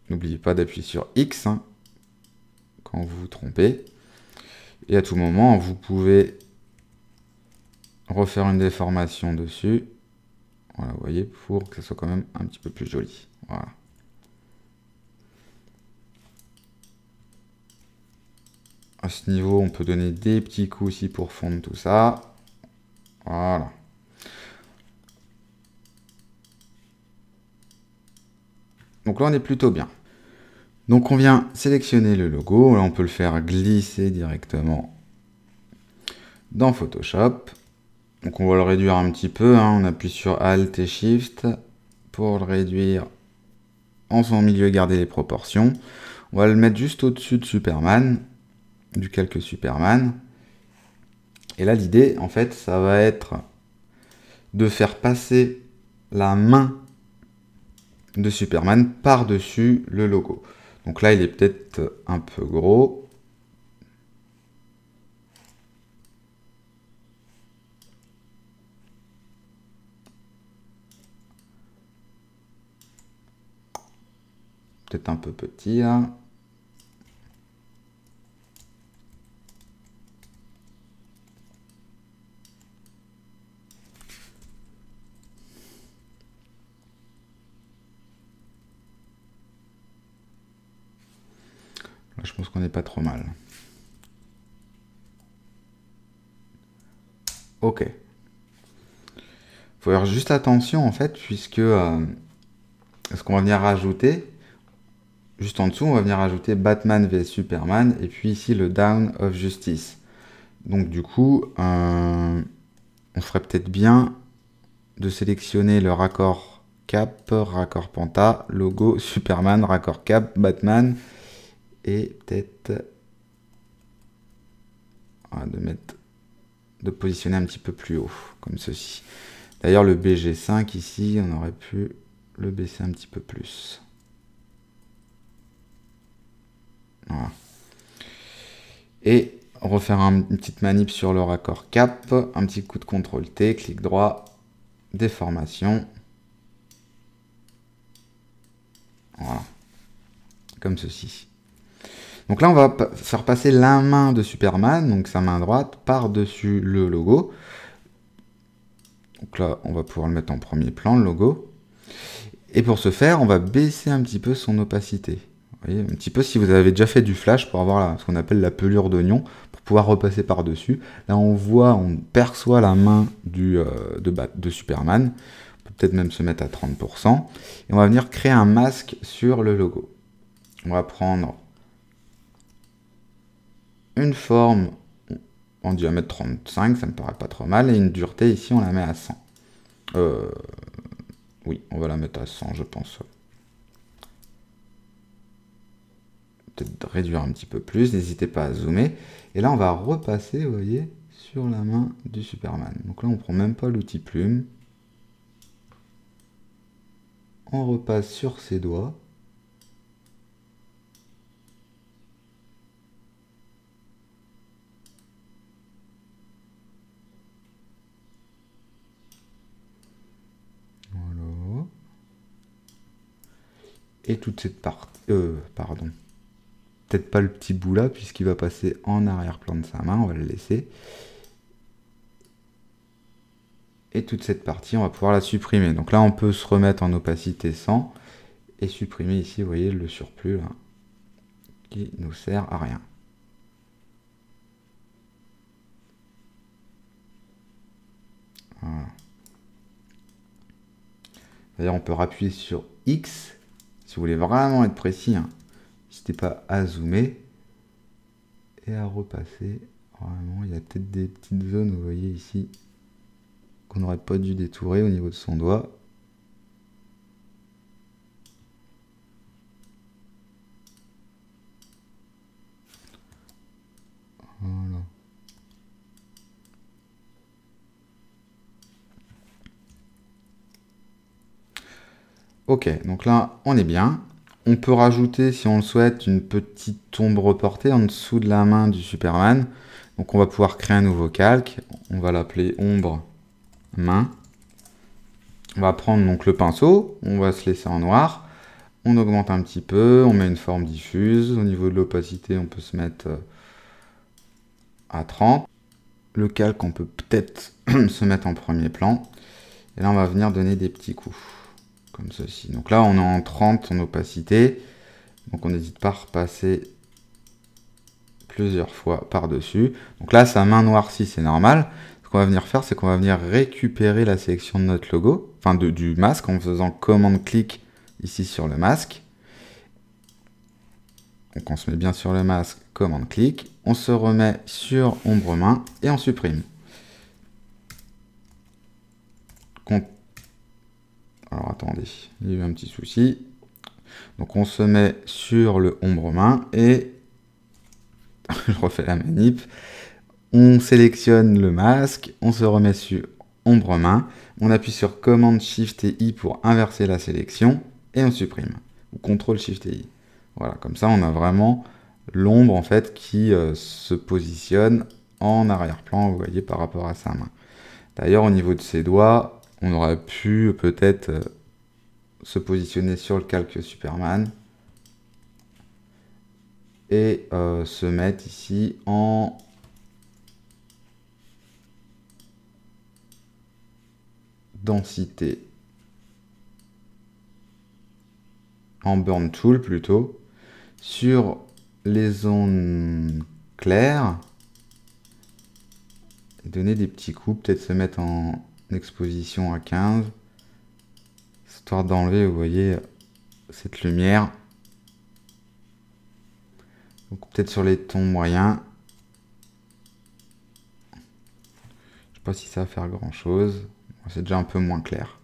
N'oubliez pas d'appuyer sur X hein, quand vous vous trompez. Et à tout moment, vous pouvez refaire une déformation dessus. Voilà, vous voyez, pour que ça soit quand même un petit peu plus joli. Voilà. À ce niveau, on peut donner des petits coups ici pour fondre tout ça. Voilà. Donc là, on est plutôt bien. Donc on vient sélectionner le logo. Là, on peut le faire glisser directement dans Photoshop. Donc on va le réduire un petit peu. Hein. On appuie sur Alt et Shift pour le réduire en son milieu, garder les proportions. On va le mettre juste au-dessus de Superman, du calque Superman. Et là, l'idée, en fait, ça va être de faire passer la main de Superman par-dessus le logo. Donc là, il est peut-être un peu gros. Peut-être un peu petit, là. Là, je pense qu'on n'est pas trop mal. Ok. Faut faire juste attention, en fait, puisque ce qu'on va venir rajouter, juste en dessous, on va venir rajouter Batman vs Superman, et puis ici, le Dawn of Justice. Donc, du coup, on ferait peut-être bien de sélectionner le raccord cap, raccord penta, logo Superman, raccord cap, Batman, et peut-être de mettre de positionner un petit peu plus haut, comme ceci. D'ailleurs, le BG5 ici, on aurait pu le baisser un petit peu plus. Voilà. Et refaire une petite manip sur le raccord cap, un petit coup de CTRL-T, clic droit, déformation. Voilà. Comme ceci. Donc là, on va faire passer la main de Superman, donc sa main droite, par-dessus le logo. Donc là, on va pouvoir le mettre en premier plan, le logo. Et pour ce faire, on va baisser un petit peu son opacité. Vous voyez, un petit peu si vous avez déjà fait du flash pour avoir ce qu'on appelle la pelure d'oignon, pour pouvoir repasser par-dessus. Là, on voit, on perçoit la main de Superman. On peut peut-être même se mettre à 30%. Et on va venir créer un masque sur le logo. On va prendre une forme en diamètre 35, ça me paraît pas trop mal, et une dureté ici, on la met à 100. Oui, on va la mettre à 100, je pense. Peut-être réduire un petit peu plus, n'hésitez pas à zoomer. Et là, on va repasser, vous voyez, sur la main du Superman. Donc là, on prend même pas l'outil plume. On repasse sur ses doigts. Voilà. Et toute cette partie... pardon. Peut-être pas le petit bout là, puisqu'il va passer en arrière-plan de sa main. On va le laisser. Et toute cette partie, on va pouvoir la supprimer. Donc là, on peut se remettre en opacité 100 et supprimer ici, vous voyez, le surplus là, qui nous sert à rien. Voilà. D'ailleurs, on peut appuyer sur X si vous voulez vraiment être précis. Hein. N'hésitez pas à zoomer et à repasser. Vraiment, il y a peut-être des petites zones, vous voyez ici, qu'on n'aurait pas dû détourer au niveau de son doigt. Voilà. Ok, donc là, on est bien. On peut rajouter, si on le souhaite, une petite ombre reportée en dessous de la main du Superman. Donc on va pouvoir créer un nouveau calque. On va l'appeler ombre main. On va prendre donc le pinceau, on va se laisser en noir. On augmente un petit peu, on met une forme diffuse. Au niveau de l'opacité, on peut se mettre à 30. Le calque, on peut peut-être se mettre en premier plan. Et là, on va venir donner des petits coups, comme ceci. Donc là, on est en 30 en opacité. Donc on n'hésite pas à repasser plusieurs fois par-dessus. Donc là, sa main noircie, c'est normal. Ce qu'on va venir faire, c'est qu'on va venir récupérer la sélection de notre logo, enfin du masque, en faisant commande-clic ici sur le masque. Donc on se met bien sur le masque, commande-clic. On se remet sur ombre main et on supprime. Alors attendez, il y a eu un petit souci. Donc on se met sur le ombre main et je refais la manip. On sélectionne le masque, on se remet sur ombre main, on appuie sur commande Shift et I pour inverser la sélection et on supprime. Ou CTRL Shift et I. Voilà, comme ça on a vraiment l'ombre en fait qui se positionne en arrière-plan, vous voyez, par rapport à sa main. D'ailleurs, au niveau de ses doigts, on aurait pu peut-être se positionner sur le calque Superman et se mettre ici en densité, en burn tool plutôt, sur les zones claires, et donner des petits coups, peut-être se mettre en exposition à 15, histoire d'enlever, vous voyez, cette lumière. Donc peut-être sur les tons moyens. Je sais pas si ça va faire grand chose. C'est déjà un peu moins clair.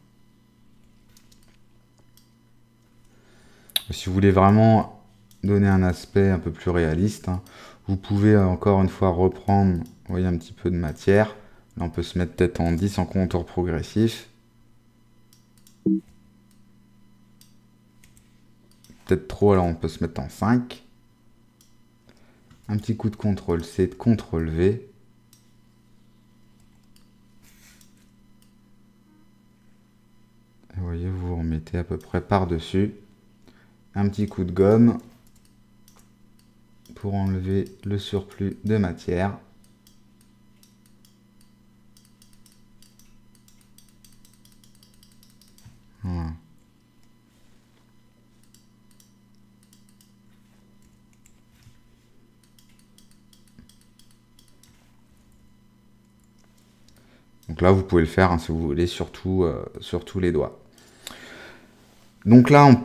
Si vous voulez vraiment donner un aspect un peu plus réaliste, hein, vous pouvez encore une fois reprendre, vous voyez, un petit peu de matière Là, on peut se mettre peut-être en 10 en contour progressif. Peut-être trop, alors on peut se mettre en 5. Un petit coup de CTRL-C, de CTRL-V. Vous voyez, vous vous remettez à peu près par-dessus. Un petit coup de gomme pour enlever le surplus de matière. Voilà. Donc là, vous pouvez le faire hein, si vous voulez, sur tous les doigts. Donc là, on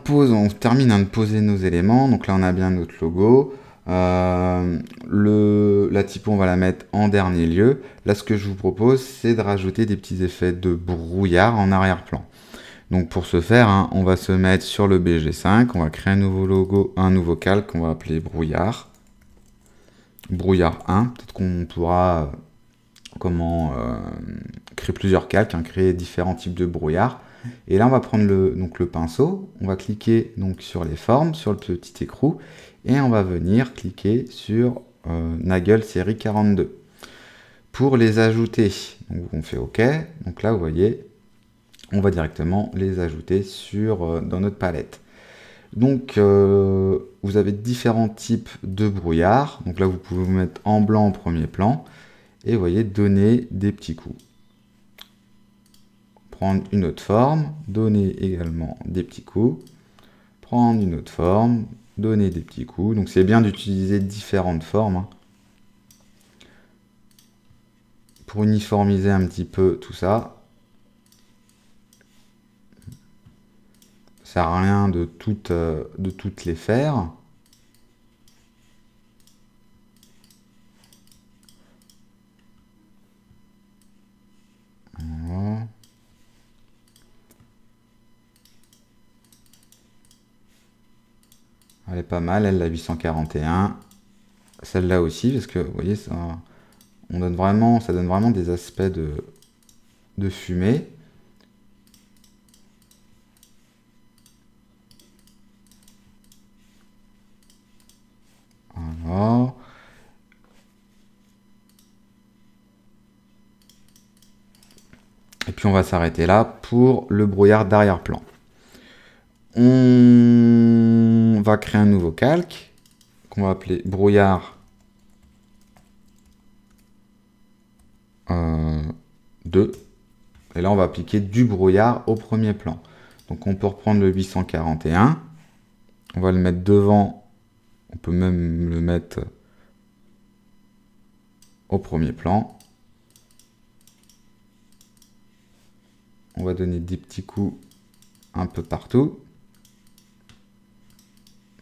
termine de poser nos éléments. Donc là, on a bien notre logo. La typo, on va la mettre en dernier lieu. Là, ce que je vous propose, c'est de rajouter des petits effets de brouillard en arrière-plan. Donc pour ce faire, hein, on va se mettre sur le BG5. On va créer un nouveau logo, un nouveau calque qu'on va appeler brouillard. Brouillard 1. Peut-être qu'on pourra créer plusieurs calques, hein, créer différents types de brouillard. Et là, on va prendre le pinceau, on va cliquer donc sur les formes, sur le petit écrou, et on va venir cliquer sur Nagel série 42. Pour les ajouter, donc on fait OK. Donc là, vous voyez, on va directement les ajouter dans notre palette. Donc, vous avez différents types de brouillard. Donc là, vous pouvez vous mettre en blanc au premier plan. Et vous voyez, donner des petits coups. Prendre une autre forme, donner également des petits coups. Prendre une autre forme, donner des petits coups. Donc c'est bien d'utiliser différentes formes hein, pour uniformiser un petit peu tout ça. Ça sert à rien de toutes les faire. Voilà. Elle est pas mal, elle, la 841. Celle-là aussi, parce que vous voyez, ça donne vraiment des aspects de fumée. Voilà. Et puis on va s'arrêter là pour le brouillard d'arrière-plan. On va créer un nouveau calque qu'on va appeler brouillard 2. Et là, on va appliquer du brouillard au premier plan. Donc on peut reprendre le 841. On va le mettre devant. On peut même le mettre au premier plan. On va donner des petits coups un peu partout.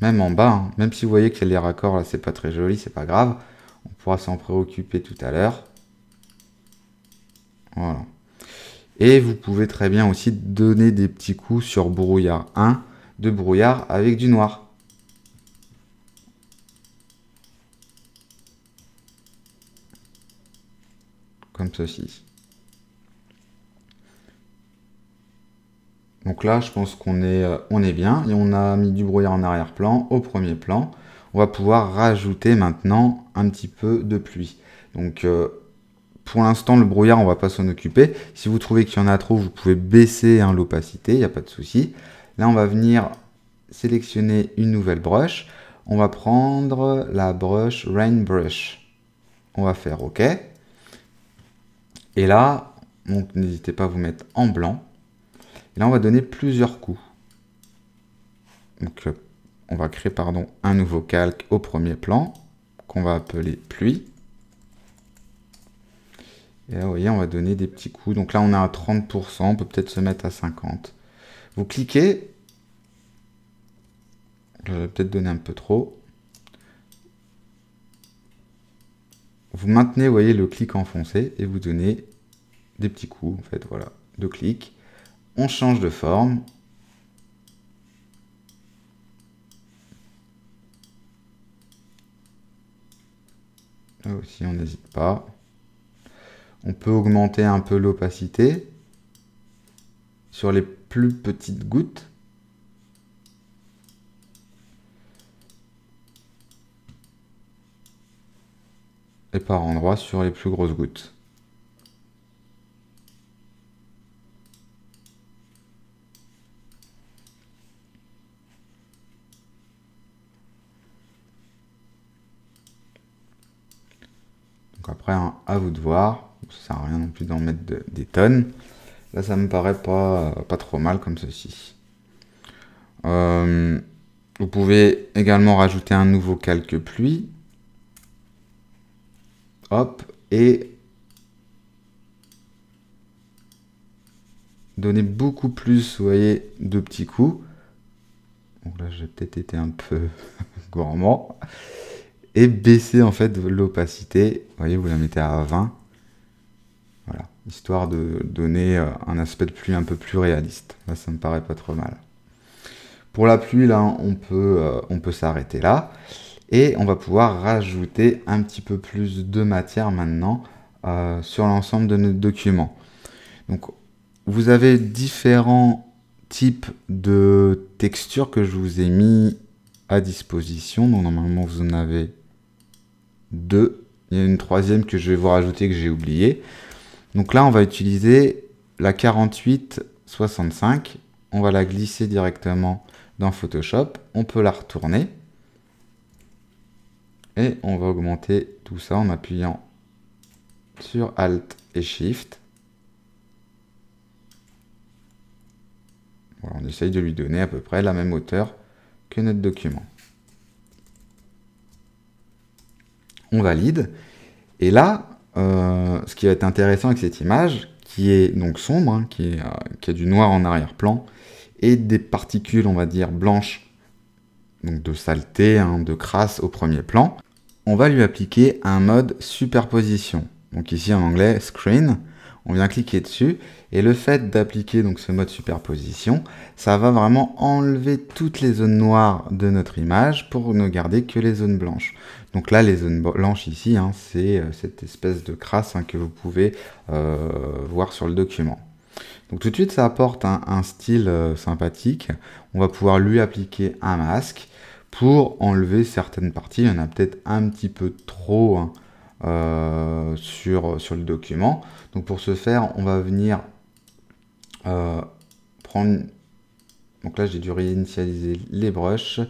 Même en bas, hein. Même si vous voyez que les raccords là, c'est pas très joli, c'est pas grave. On pourra s'en préoccuper tout à l'heure. Voilà. Et vous pouvez très bien aussi donner des petits coups sur brouillard 1, de brouillard avec du noir. Comme ceci. Donc là, je pense qu'on est bien. Et on a mis du brouillard en arrière-plan, au premier plan. On va pouvoir rajouter maintenant un petit peu de pluie. Donc pour l'instant, le brouillard, on ne va pas s'en occuper. Si vous trouvez qu'il y en a trop, vous pouvez baisser hein, l'opacité, il n'y a pas de souci. Là, on va venir sélectionner une nouvelle brush. On va prendre la brush Rain Brush. On va faire OK. Et là, n'hésitez pas à vous mettre en blanc. Et là, on va donner plusieurs coups. Donc, on va créer un nouveau calque au premier plan, qu'on va appeler pluie. Et là, vous voyez, on va donner des petits coups. Donc là, on est à 30%, on peut peut-être se mettre à 50%. Vous cliquez. Je vais peut-être donner un peu trop. Vous maintenez, vous voyez, le clic enfoncé et vous donnez des petits coups, en fait, voilà, de clics. On change de forme. Là aussi, on n'hésite pas. On peut augmenter un peu l'opacité sur les plus petites gouttes. Et par endroits sur les plus grosses gouttes. Donc après, hein, à vous de voir. Ça sert à rien non plus d'en mettre des tonnes. Là, ça me paraît pas trop mal comme ceci. Vous pouvez également rajouter un nouveau calque pluie. Hop, et donner beaucoup plus, vous voyez, de petits coups. Donc là, j'ai peut-être été un peu gourmand. Et baisser en fait l'opacité. Vous voyez, vous la mettez à 20. Voilà, histoire de donner un aspect de pluie un peu plus réaliste. Là, ça me paraît pas trop mal. Pour la pluie, là, on peut s'arrêter là. Et on va pouvoir rajouter un petit peu plus de matière maintenant sur l'ensemble de notre document. Donc, vous avez différents types de textures que je vous ai mis à disposition. Donc, normalement, vous en avez 2. Il y a une troisième que je vais vous rajouter que j'ai oublié. Donc là, on va utiliser la 4865. On va la glisser directement dans Photoshop. On peut la retourner. Et on va augmenter tout ça en appuyant sur Alt et Shift. Voilà, on essaye de lui donner à peu près la même hauteur que notre document. On valide. Et là, ce qui va être intéressant avec cette image, qui est donc sombre, hein, qui a du noir en arrière-plan, et des particules, on va dire, blanches, donc de saleté, hein, de crasse au premier plan, on va lui appliquer un mode superposition. Donc ici en anglais, screen, on vient cliquer dessus, et le fait d'appliquer donc ce mode superposition, ça va vraiment enlever toutes les zones noires de notre image pour ne garder que les zones blanches. Donc là, les zones blanches ici, hein, c'est cette espèce de crasse hein, que vous pouvez voir sur le document. Donc tout de suite, ça apporte un style sympathique. On va pouvoir lui appliquer un masque pour enlever certaines parties. Il y en a peut-être un petit peu trop hein, sur le document. Donc pour ce faire, on va venir prendre... Donc là, j'ai dû réinitialiser les brushes.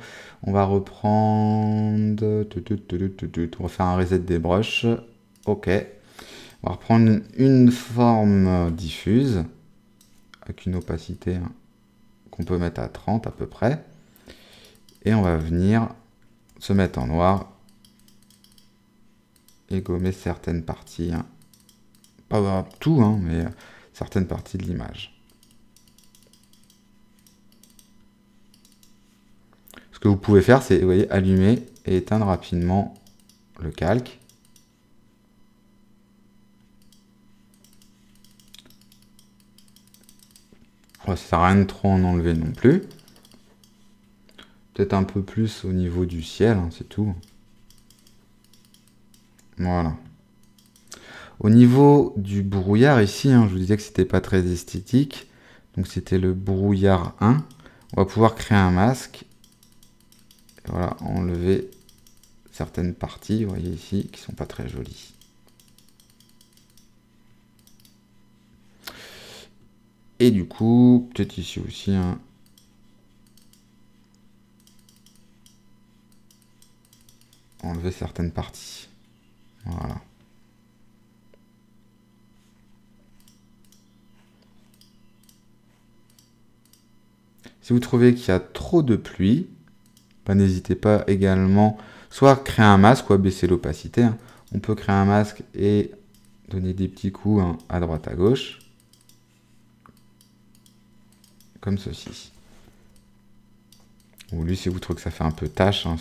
On va reprendre... On va faire un reset des brushes. OK. On va reprendre une forme diffuse avec une opacité hein, qu'on peut mettre à 30 à peu près. Et on va venir se mettre en noir et gommer certaines parties. Hein. Pas tout, hein, mais certaines parties de l'image. Ce que vous pouvez faire, c'est, vous voyez, allumer et éteindre rapidement le calque. Ça ne sert à rien de trop en enlever non plus. Peut-être un peu plus au niveau du ciel, hein, c'est tout. Voilà. Au niveau du brouillard ici, hein, je vous disais que c'était pas très esthétique. Donc c'était le brouillard 1. On va pouvoir créer un masque. Et voilà, enlever certaines parties, vous voyez ici, qui sont pas très jolies. Et du coup, peut-être ici aussi, hein, enlever certaines parties. Voilà. Si vous trouvez qu'il y a trop de pluie, bah, n'hésitez pas également soit à créer un masque ou à baisser l'opacité. Hein. On peut créer un masque et donner des petits coups hein, à droite à gauche. Comme ceci. Ou lui, si vous trouvez que ça fait un peu tache hein,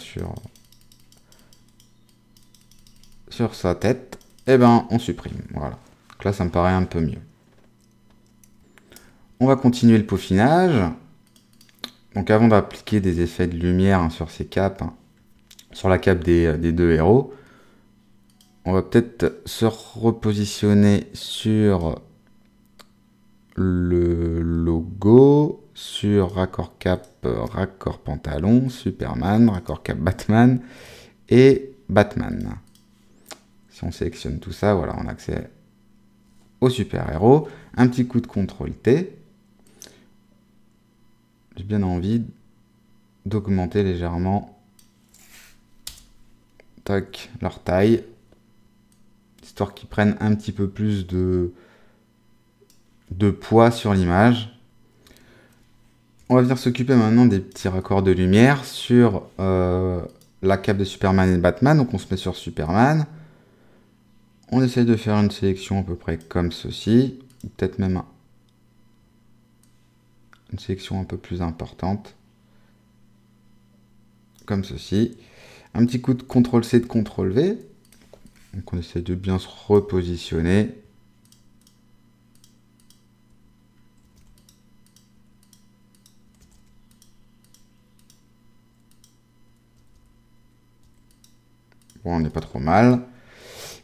sur sa tête, eh ben on supprime. Voilà. Donc là, ça me paraît un peu mieux. On va continuer le peaufinage. Donc avant d'appliquer des effets de lumière hein, sur ces capes, hein, sur la cape des deux héros, On va peut-être se repositionner sur le logo, sur raccord cap, raccord pantalon, Superman, raccord cap Batman et Batman. Si on sélectionne tout ça, voilà, on a accès au super-héros. Un petit coup de CTRL-T. J'ai bien envie d'augmenter légèrement leur taille, histoire qu'ils prennent un petit peu plus de poids sur l'image. On va venir s'occuper maintenant des petits raccords de lumière sur la cape de Superman et de Batman. Donc on se met sur Superman. On essaye de faire une sélection à peu près comme ceci, ou peut-être même une sélection un peu plus importante, comme ceci. Un petit coup de CTRL-C, de CTRL-V. Donc on essaie de bien se repositionner. Bon, on n'est pas trop mal.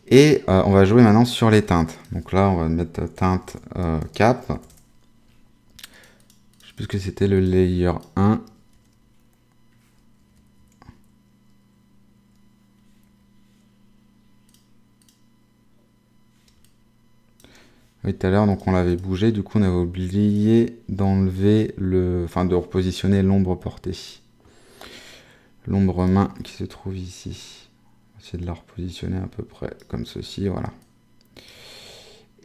Et on va jouer maintenant sur les teintes. Donc là, on va mettre teinte cap. Je sais plus ce que c'était, le layer 1. Oui, tout à l'heure, donc on l'avait bougé, du coup on avait oublié d'enlever de repositionner l'ombre portée. L'ombre main qui se trouve ici. On va essayer de la repositionner à peu près comme ceci, voilà.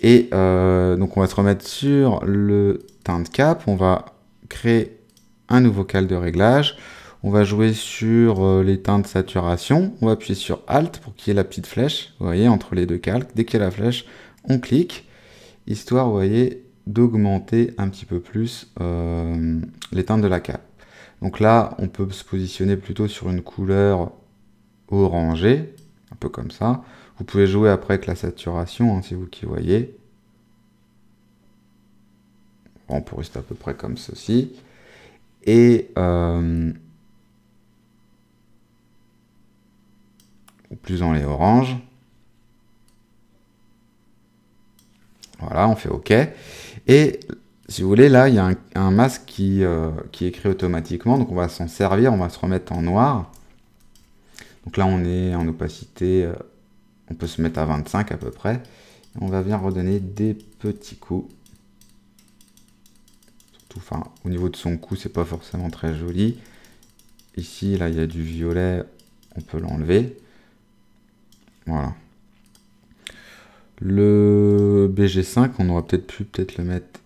Et donc on va se remettre sur le teinte cap, on va créer un nouveau calque de réglage. On va jouer sur les teintes saturation, on va appuyer sur Alt pour qu'il y ait la petite flèche, vous voyez, entre les deux calques. Dès qu'il y a la flèche, on clique. Histoire, vous voyez, d'augmenter un petit peu plus les teintes de la cape. Donc là, on peut se positionner plutôt sur une couleur orangée, un peu comme ça. Vous pouvez jouer après avec la saturation, hein, c'est vous qui voyez. Bon, on peut rester à peu près comme ceci. Et plus dans les oranges. Voilà, on fait OK. Et si vous voulez, là, il y a un masque qui est créé automatiquement. Donc on va s'en servir, on va se remettre en noir. Donc là, on est en opacité, on peut se mettre à 25 à peu près. Et on va venir redonner des petits coups. Surtout, enfin, au niveau de son cou, c'est pas forcément très joli. Ici, là, il y a du violet, on peut l'enlever. Voilà. Le BG5, on aurait peut-être pu le mettre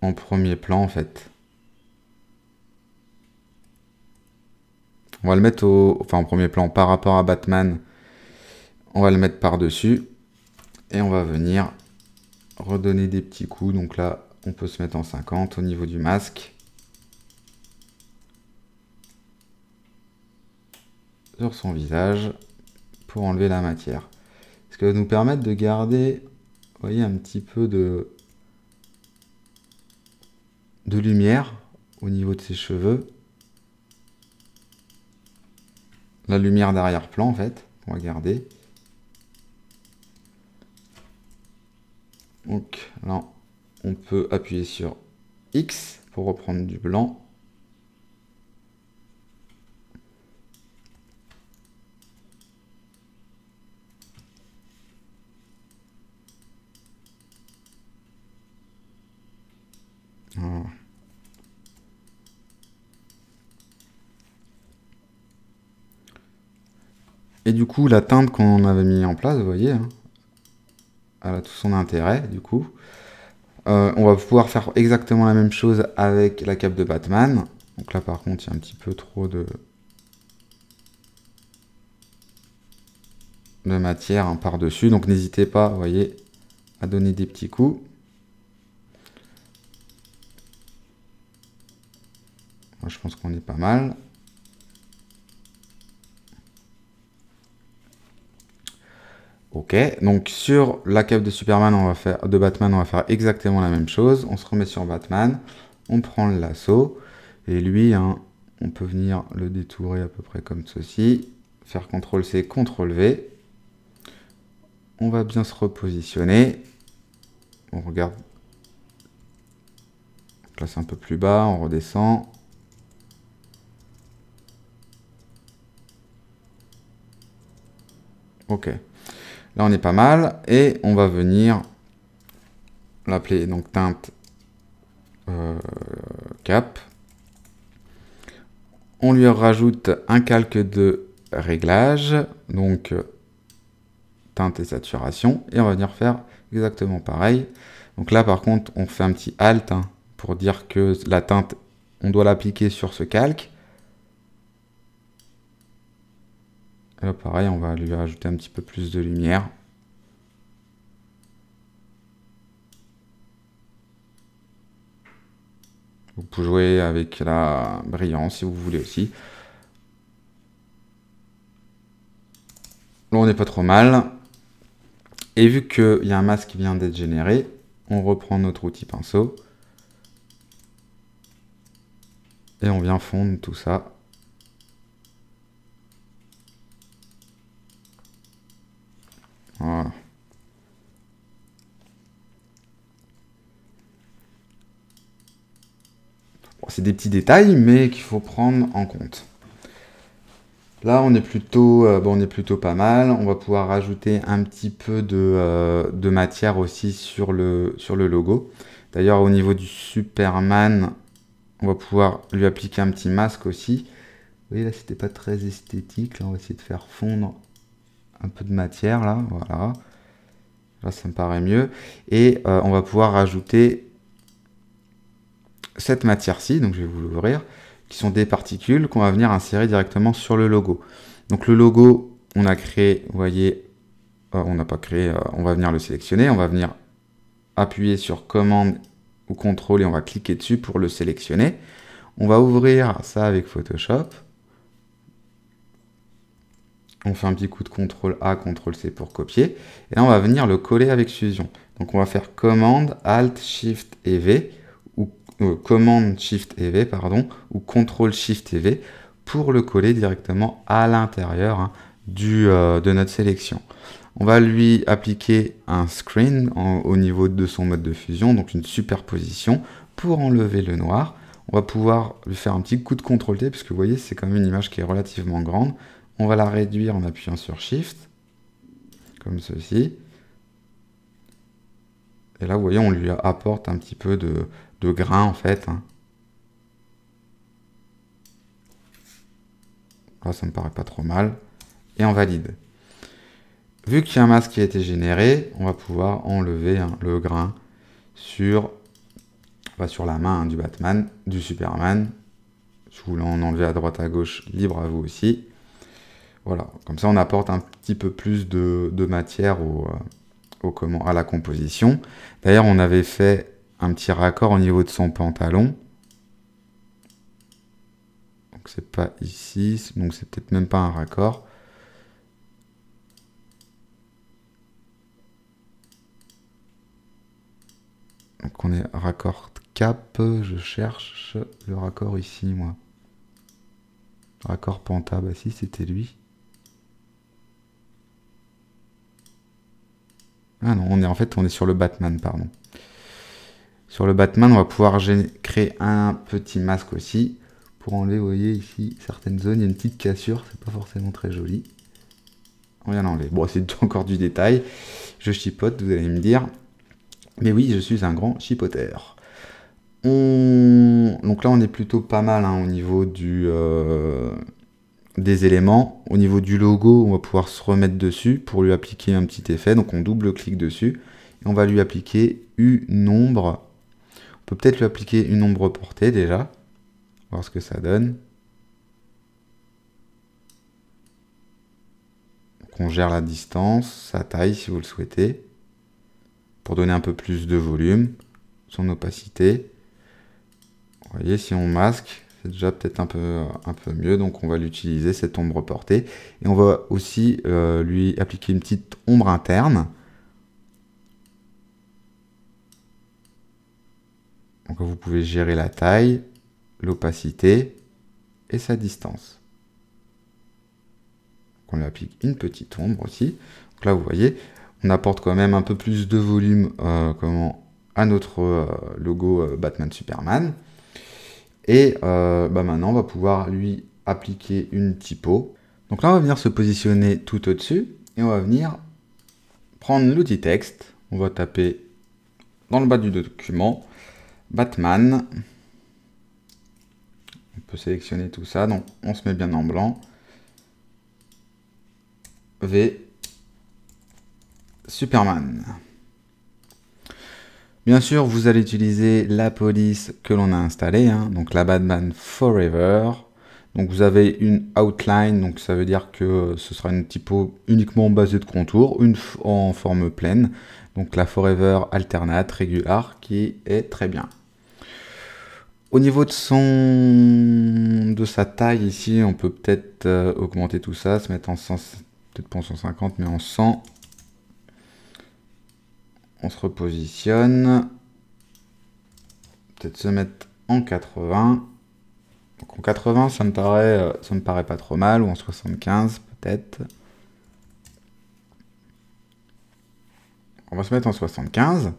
en premier plan en fait. On va le mettre en premier plan par rapport à Batman. On va le mettre par-dessus. Et on va venir redonner des petits coups. Donc là, on peut se mettre en 50 au niveau du masque. Sur son visage pour enlever la matière. Ce qui va nous permettre de garder, vous voyez, un petit peu de lumière au niveau de ses cheveux. La lumière d'arrière-plan, en fait, on va garder. Donc là, on peut appuyer sur X pour reprendre du blanc. Voilà. Et du coup, la teinte qu'on avait mis en place, vous voyez, hein, elle a tout son intérêt, du coup. On va pouvoir faire exactement la même chose avec la cape de Batman. Donc là, par contre, il y a un petit peu trop de matière hein, par-dessus. Donc n'hésitez pas, vous voyez, à donner des petits coups. Moi, je pense qu'on est pas mal. Ok, donc sur la cape de Superman, de Batman, on va faire exactement la même chose. On se remet sur Batman, on prend le lasso, et lui, hein, on peut venir le détourer à peu près comme ceci, faire CTRL-C, CTRL-V. On va bien se repositionner. On regarde. Là, c'est un peu plus bas, on redescend. Ok. Là, on est pas mal. Et on va venir l'appeler donc teinte cap. On lui rajoute un calque de réglage. Donc, teinte et saturation. Et on va venir faire exactement pareil. Donc là, par contre, on fait un petit alt hein, pour dire que la teinte, on doit l'appliquer sur ce calque. Et là, pareil, on va lui rajouter un petit peu plus de lumière. Vous pouvez jouer avec la brillance si vous voulez aussi. Là, on n'est pas trop mal. Et vu qu'il y a un masque qui vient d'être généré, on reprend notre outil pinceau. Et on vient fondre tout ça. Voilà. Bon, c'est des petits détails, mais qu'il faut prendre en compte. Là, on est plutôt pas mal. On va pouvoir rajouter un petit peu de matière aussi sur le logo. D'ailleurs, au niveau du Superman, on va pouvoir lui appliquer un petit masque aussi. Vous voyez, là, c'était pas très esthétique. Là, on va essayer de faire fondre un peu de matière, là. Voilà. Là, ça me paraît mieux. Et on va pouvoir rajouter cette matière-ci. Donc, je vais vous l'ouvrir. Qui sont des particules qu'on va venir insérer directement sur le logo. Donc le logo, on a créé, vous voyez, on n'a pas créé, on va venir le sélectionner, on va venir appuyer sur commande ou contrôle et on va cliquer dessus pour le sélectionner. On va ouvrir ça avec Photoshop. On fait un petit coup de CTRL A, CTRL C pour copier. Et là, on va venir le coller avec Fusion. Donc on va faire commande, Alt, Shift et V. Commande Shift et V, pardon, ou Ctrl Shift et V pour le coller directement à l'intérieur hein, de notre sélection. On va lui appliquer un screen au niveau de son mode de fusion, donc une superposition pour enlever le noir. On va pouvoir lui faire un petit coup de Ctrl T, puisque vous voyez, c'est quand même une image qui est relativement grande. On va la réduire en appuyant sur Shift, comme ceci. Et là, vous voyez, on lui apporte un petit peu de grain, en fait. Hein. Là, ça me paraît pas trop mal. Et on valide. Vu qu'il y a un masque qui a été généré, on va pouvoir enlever hein, le grain sur la main hein, du Batman, du Superman. Si vous voulez en enlever à droite à gauche, libre à vous aussi. Voilà, comme ça on apporte un petit peu plus de matière à la composition. D'ailleurs, on avait fait un petit raccord au niveau de son pantalon. Donc c'est pas ici, donc c'est peut-être même pas un raccord. Donc on est raccord cap, je cherche le raccord ici moi. Raccord panta, bah si c'était lui. Ah non, on est sur le Batman, pardon. Sur le Batman, on va pouvoir créer un petit masque aussi. Pour enlever, vous voyez ici, certaines zones, il y a une petite cassure, c'est pas forcément très joli. On vient d'enlever. Bon, c'est encore du détail. Je chipote, vous allez me dire. Mais oui, je suis un grand chipoteur. Donc là, on est plutôt pas mal hein, au niveau des éléments. Au niveau du logo, on va pouvoir se remettre dessus pour lui appliquer un petit effet. Donc on double-clique dessus. Et on va lui appliquer une ombre. On peut peut-être lui appliquer une ombre portée déjà. Voir ce que ça donne. Donc on gère la distance, sa taille si vous le souhaitez. Pour donner un peu plus de volume. Son opacité. Vous voyez, si on masque, c'est déjà peut-être un peu mieux. Donc on va l'utiliser, cette ombre portée. Et on va aussi lui appliquer une petite ombre interne. Donc vous pouvez gérer la taille, l'opacité et sa distance. on lui applique une petite ombre aussi. Donc là, vous voyez, on apporte quand même un peu plus de volume à notre logo Batman Superman. Et maintenant, on va pouvoir lui appliquer une typo. Donc là, on va venir se positionner tout au-dessus et on va venir prendre l'outil texte. On va taper dans le bas du document Batman. On peut sélectionner tout ça, donc on se met bien en blanc. V Superman. Bien sûr, vous allez utiliser la police que l'on a installée, donc la Batman Forever. Donc vous avez une outline, donc ça veut dire que ce sera une typo uniquement basée de contours, une en forme pleine. Donc la Forever alternate régular qui est très bien. Au niveau de sa taille ici, on peut peut-être augmenter tout ça, se mettre en 100, peut-être pas en 150, mais en 100. On se repositionne. Peut-être se mettre en 80. Donc en 80, ça me paraît pas trop mal, ou en 75 peut-être. On va se mettre en 75.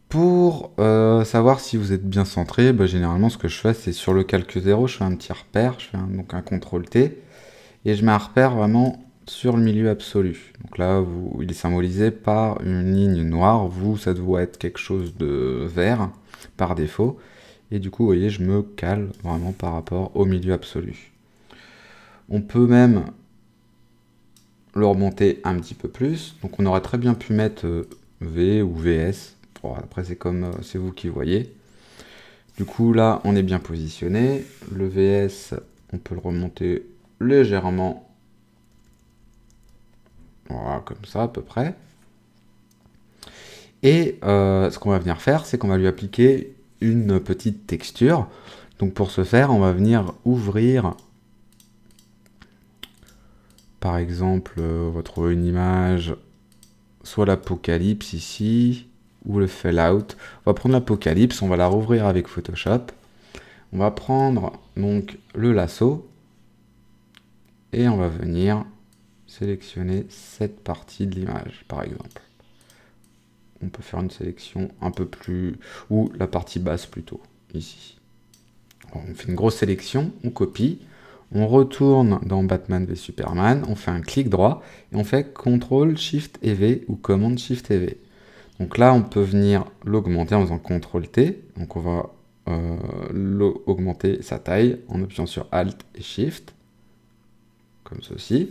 Pour savoir si vous êtes bien centré, généralement ce que je fais, c'est sur le calque 0, je fais un petit repère, je fais donc un CTRL-T, et je mets un repère vraiment sur le milieu absolu. Donc là, il est symbolisé par une ligne noire, ça doit être quelque chose de vert par défaut, et du coup, vous voyez, je me cale vraiment par rapport au milieu absolu. On peut même le remonter un petit peu plus, donc on aurait très bien pu mettre V ou VS. Bon, après, c'est vous qui voyez. Du coup, là, on est bien positionné. Le VS, on peut le remonter légèrement. Voilà, comme ça, à peu près. Et ce qu'on va venir faire, c'est qu'on va lui appliquer une petite texture. Donc, pour ce faire, on va venir ouvrir, par exemple, on va trouver une image, soit l'Apocalypse ici, ou le Fallout. On va prendre l'Apocalypse, on va la rouvrir avec Photoshop. On va prendre donc le lasso et on va venir sélectionner cette partie de l'image, par exemple. On peut faire une sélection un peu plus, ou la partie basse plutôt, ici. Alors, on fait une grosse sélection, on copie, on retourne dans Batman v Superman, on fait un clic droit et on fait CTRL SHIFT et V ou commande SHIFT et V. Donc là, on peut venir l'augmenter en faisant CTRL-T. Donc on va augmenter sa taille en appuyant sur Alt et Shift, comme ceci.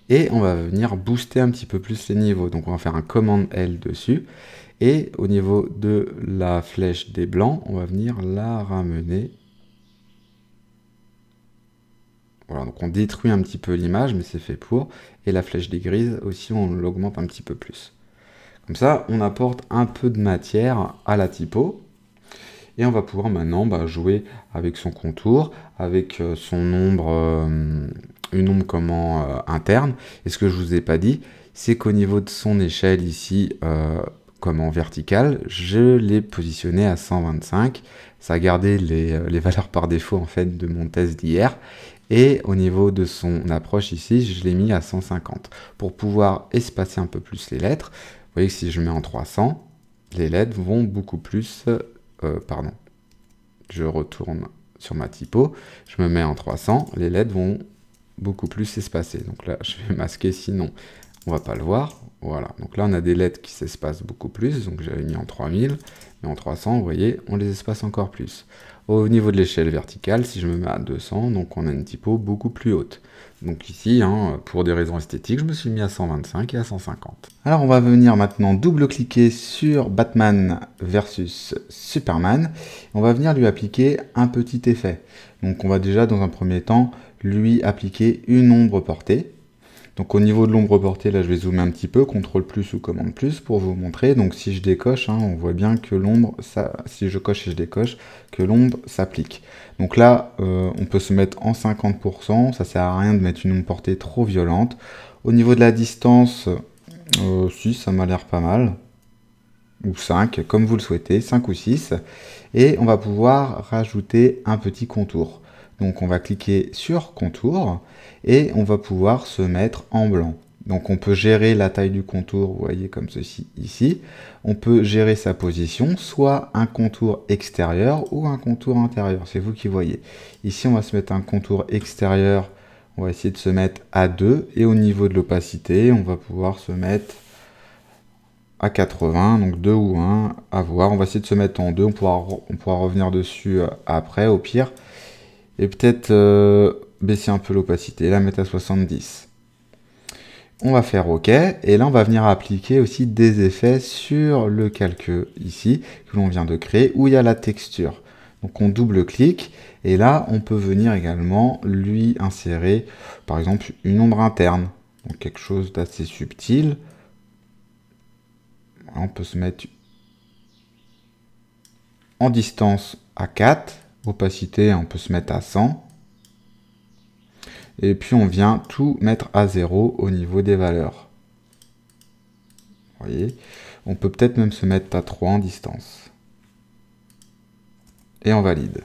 Et on va venir booster un petit peu plus les niveaux. Donc on va faire un commande L dessus. Et au niveau de la flèche des blancs, on va venir la ramener. Voilà, donc on détruit un petit peu l'image, mais c'est fait pour. Et la flèche des grises aussi, on l'augmente un petit peu plus. Comme ça, on apporte un peu de matière à la typo. Et on va pouvoir maintenant jouer avec son contour, avec son ombre, une ombre interne. Et ce que je vous ai pas dit, c'est qu'au niveau de son échelle ici, verticale, je l'ai positionné à 125. Ça a gardé les valeurs par défaut en fait de mon test d'hier. Et au niveau de son approche ici, je l'ai mis à 150 pour pouvoir espacer un peu plus les lettres. Vous voyez que si je mets en 300, les lettres vont beaucoup plus... je retourne sur ma typo, je me mets en 300, les lettres vont beaucoup plus espacées. Donc là, je vais masquer, sinon on va pas le voir. Voilà, donc là on a des lettres qui s'espacent beaucoup plus, donc j'avais mis en 3000, mais en 300, vous voyez, on les espace encore plus. Au niveau de l'échelle verticale, si je me mets à 200, donc on a une typo beaucoup plus haute. Donc ici, pour des raisons esthétiques, je me suis mis à 125 et à 150. Alors on va venir maintenant double-cliquer sur Batman versus Superman. On va venir lui appliquer un petit effet. Donc on va déjà dans un premier temps lui appliquer une ombre portée. Donc au niveau de l'ombre portée, là je vais zoomer un petit peu, CTRL plus ou commande plus pour vous montrer. Donc si je décoche, on voit bien que l'ombre, si je coche et je décoche, que l'ombre s'applique. Donc là, on peut se mettre en 50%, ça sert à rien de mettre une ombre portée trop violente. Au niveau de la distance, si ça m'a l'air pas mal, ou 5, comme vous le souhaitez, 5 ou 6. Et on va pouvoir rajouter un petit contour. Donc on va cliquer sur contour et on va pouvoir se mettre en blanc. Donc on peut gérer la taille du contour, vous voyez comme ceci ici. On peut gérer sa position, soit un contour extérieur ou un contour intérieur, c'est vous qui voyez. Ici on va se mettre un contour extérieur, on va essayer de se mettre à 2 et au niveau de l'opacité, on va pouvoir se mettre à 80, donc 2 ou 1, à voir. On va essayer de se mettre en 2, on pourra revenir dessus après au pire. Et peut-être baisser un peu l'opacité, la mettre à 70. On va faire OK, et là on va venir appliquer aussi des effets sur le calque ici, que l'on vient de créer, où il y a la texture. Donc on double-clique, et là on peut venir également lui insérer, par exemple, une ombre interne, donc quelque chose d'assez subtil. On peut se mettre en distance à 4, opacité on peut se mettre à 100. Et puis on vient tout mettre à 0 au niveau des valeurs. Vous voyez, on peut peut-être même se mettre à 3 en distance. Et on valide.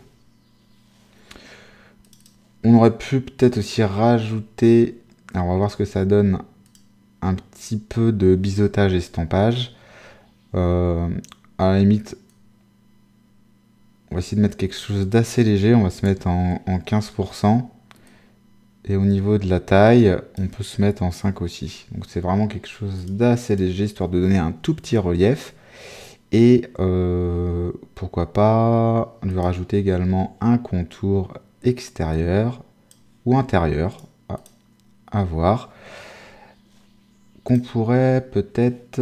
On aurait pu peut-être aussi rajouter, alors on va voir ce que ça donne, un petit peu de biseautage estampage. À la limite, on va essayer de mettre quelque chose d'assez léger, on va se mettre en 15%. Et au niveau de la taille, on peut se mettre en 5 aussi. Donc c'est vraiment quelque chose d'assez léger, histoire de donner un tout petit relief. Et pourquoi pas lui rajouter également un contour extérieur ou intérieur, à voir. Qu'on pourrait peut-être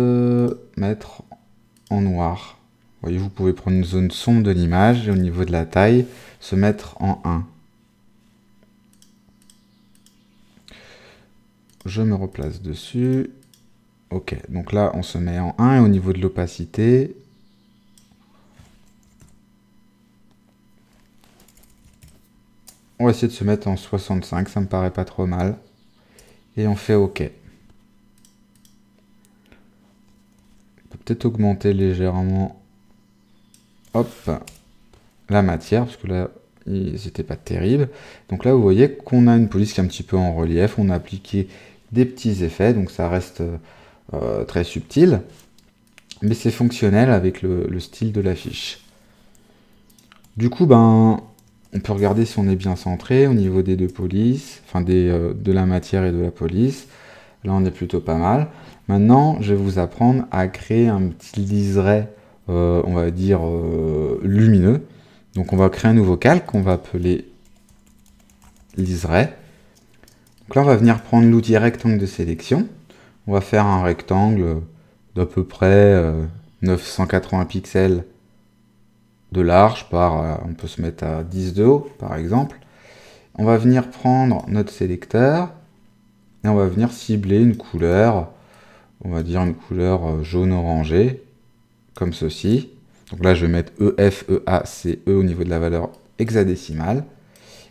mettre en noir. Vous voyez, vous pouvez prendre une zone sombre de l'image et au niveau de la taille, se mettre en 1. Je me replace dessus. Ok, donc là, on se met en 1 et au niveau de l'opacité, on va essayer de se mettre en 65, ça me paraît pas trop mal. Et on fait OK. On peut peut-être augmenter légèrement, hop, la matière, parce que là, c'était pas terrible. Donc là, vous voyez qu'on a une police qui est un petit peu en relief. On a appliqué des petits effets, donc ça reste très subtil. Mais c'est fonctionnel avec le style de l'affiche. Du coup, ben, on peut regarder si on est bien centré au niveau des deux polices, enfin de la matière et de la police. Là, on est plutôt pas mal. Maintenant, je vais vous apprendre à créer un petit liseré, on va dire, lumineux. Donc, on va créer un nouveau calque qu'on va appeler liseré. Donc là, on va venir prendre l'outil rectangle de sélection. On va faire un rectangle d'à peu près 980 pixels de large par, on peut se mettre à 10 de haut, par exemple. On va venir prendre notre sélecteur et on va venir cibler une couleur, on va dire une couleur jaune-orangé, comme ceci. Donc là, je vais mettre EFEACE au niveau de la valeur hexadécimale.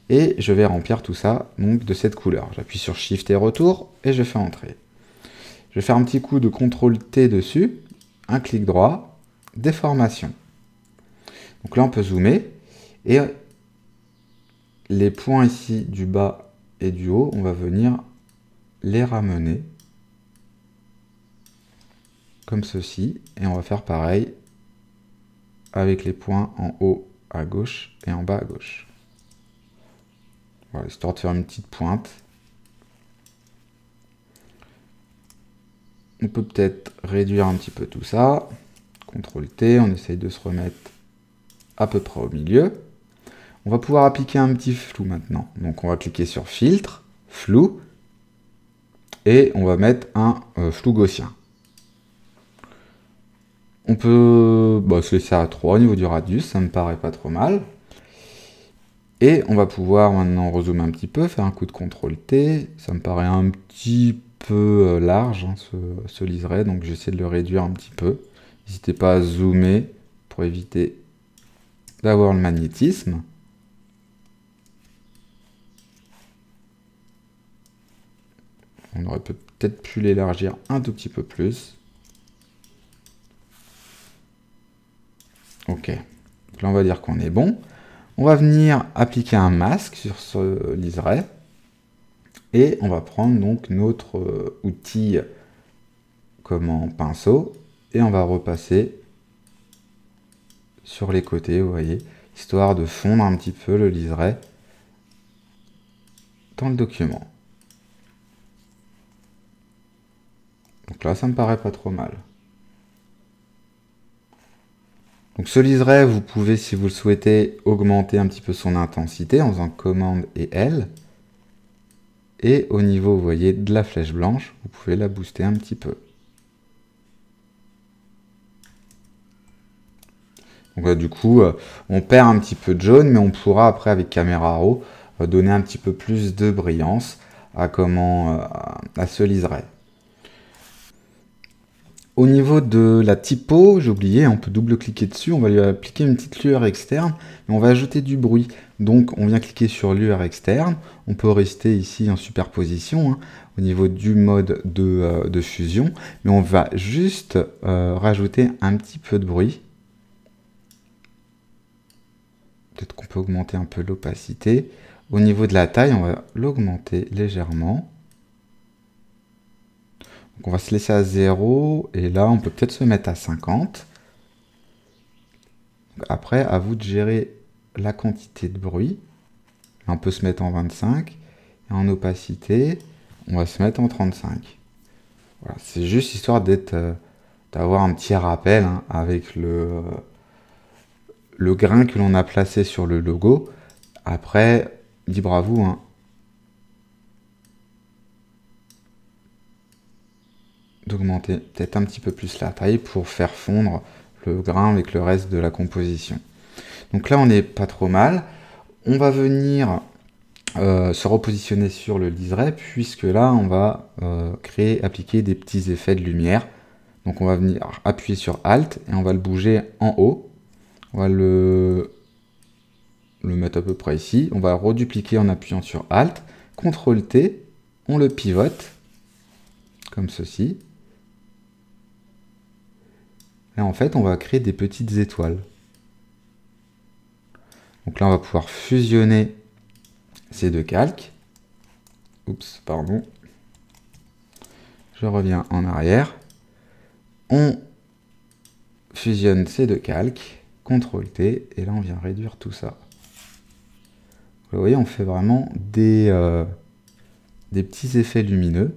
Et je vais remplir tout ça donc, de cette couleur. J'appuie sur Shift et retour et je fais entrer. Je vais faire un petit coup de CTRL-T dessus, un clic droit, déformation. Donc là, on peut zoomer et les points ici du bas et du haut, on va venir les ramener comme ceci. Et on va faire pareil avec les points en haut à gauche et en bas à gauche. Voilà, histoire de faire une petite pointe. On peut peut-être réduire un petit peu tout ça. CTRL-T, on essaye de se remettre à peu près au milieu. On va pouvoir appliquer un petit flou maintenant. Donc on va cliquer sur Filtre, Flou, et on va mettre un flou gaussien. On peut se laisser à 3 au niveau du radius, ça me paraît pas trop mal. Et on va pouvoir maintenant rezoomer un petit peu, faire un coup de CTRL-T. Ça me paraît un petit peu large, hein, ce liseré, donc j'essaie de le réduire un petit peu. N'hésitez pas à zoomer pour éviter d'avoir le magnétisme. On aurait peut-être pu l'élargir un tout petit peu plus. Ok. Donc là, on va dire qu'on est bon. On va venir appliquer un masque sur ce liseré. Et on va prendre donc notre outil comme pinceau. Et on va repasser sur les côtés, vous voyez, histoire de fondre un petit peu le liseré dans le document. Donc là, ça me paraît pas trop mal. Donc ce liseré, vous pouvez, si vous le souhaitez, augmenter un petit peu son intensité en faisant commande et L. Et au niveau, vous voyez, de la flèche blanche, vous pouvez la booster un petit peu. Donc du coup, on perd un petit peu de jaune, mais on pourra après, avec Camera Raw, donner un petit peu plus de brillance à ce liseré. Au niveau de la typo, j'ai oublié, on peut double-cliquer dessus, on va lui appliquer une petite lueur externe, et on va ajouter du bruit. Donc on vient cliquer sur lueur externe, on peut rester ici en superposition, hein, au niveau du mode de fusion, mais on va juste rajouter un petit peu de bruit. Peut-être qu'on peut augmenter un peu l'opacité. Au niveau de la taille, on va l'augmenter légèrement. Donc on va se laisser à 0, et là on peut peut-être se mettre à 50. Donc après, à vous de gérer la quantité de bruit. Là, on peut se mettre en 25, et en opacité, on va se mettre en 35. Voilà, c'est juste histoire d'avoir un petit rappel, hein, avec le grain que l'on a placé sur le logo. Après, libre à vous, hein, d'augmenter peut-être un petit peu plus la taille pour faire fondre le grain avec le reste de la composition. Donc là, on n'est pas trop mal. On va venir se repositionner sur le liseré, puisque là, on va appliquer des petits effets de lumière. Donc on va venir appuyer sur Alt et on va le bouger en haut. On va le mettre à peu près ici. On va redupliquer en appuyant sur Alt. CTRL T, on le pivote, comme ceci. Et en fait, on va créer des petites étoiles. Donc là, on va pouvoir fusionner ces deux calques. Oups, pardon. Je reviens en arrière. On fusionne ces deux calques. CTRL T. Et là, on vient réduire tout ça. Vous voyez, on fait vraiment des petits effets lumineux.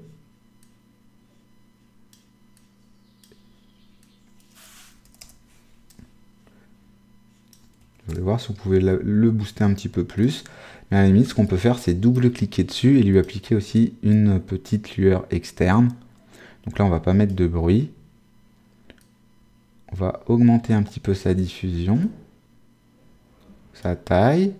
Vous allez voir si vous pouvez le booster un petit peu plus. Mais à la limite, ce qu'on peut faire, c'est double-cliquer dessus et lui appliquer aussi une petite lueur externe. Donc là, on va pas mettre de bruit. On va augmenter un petit peu sa diffusion, sa taille.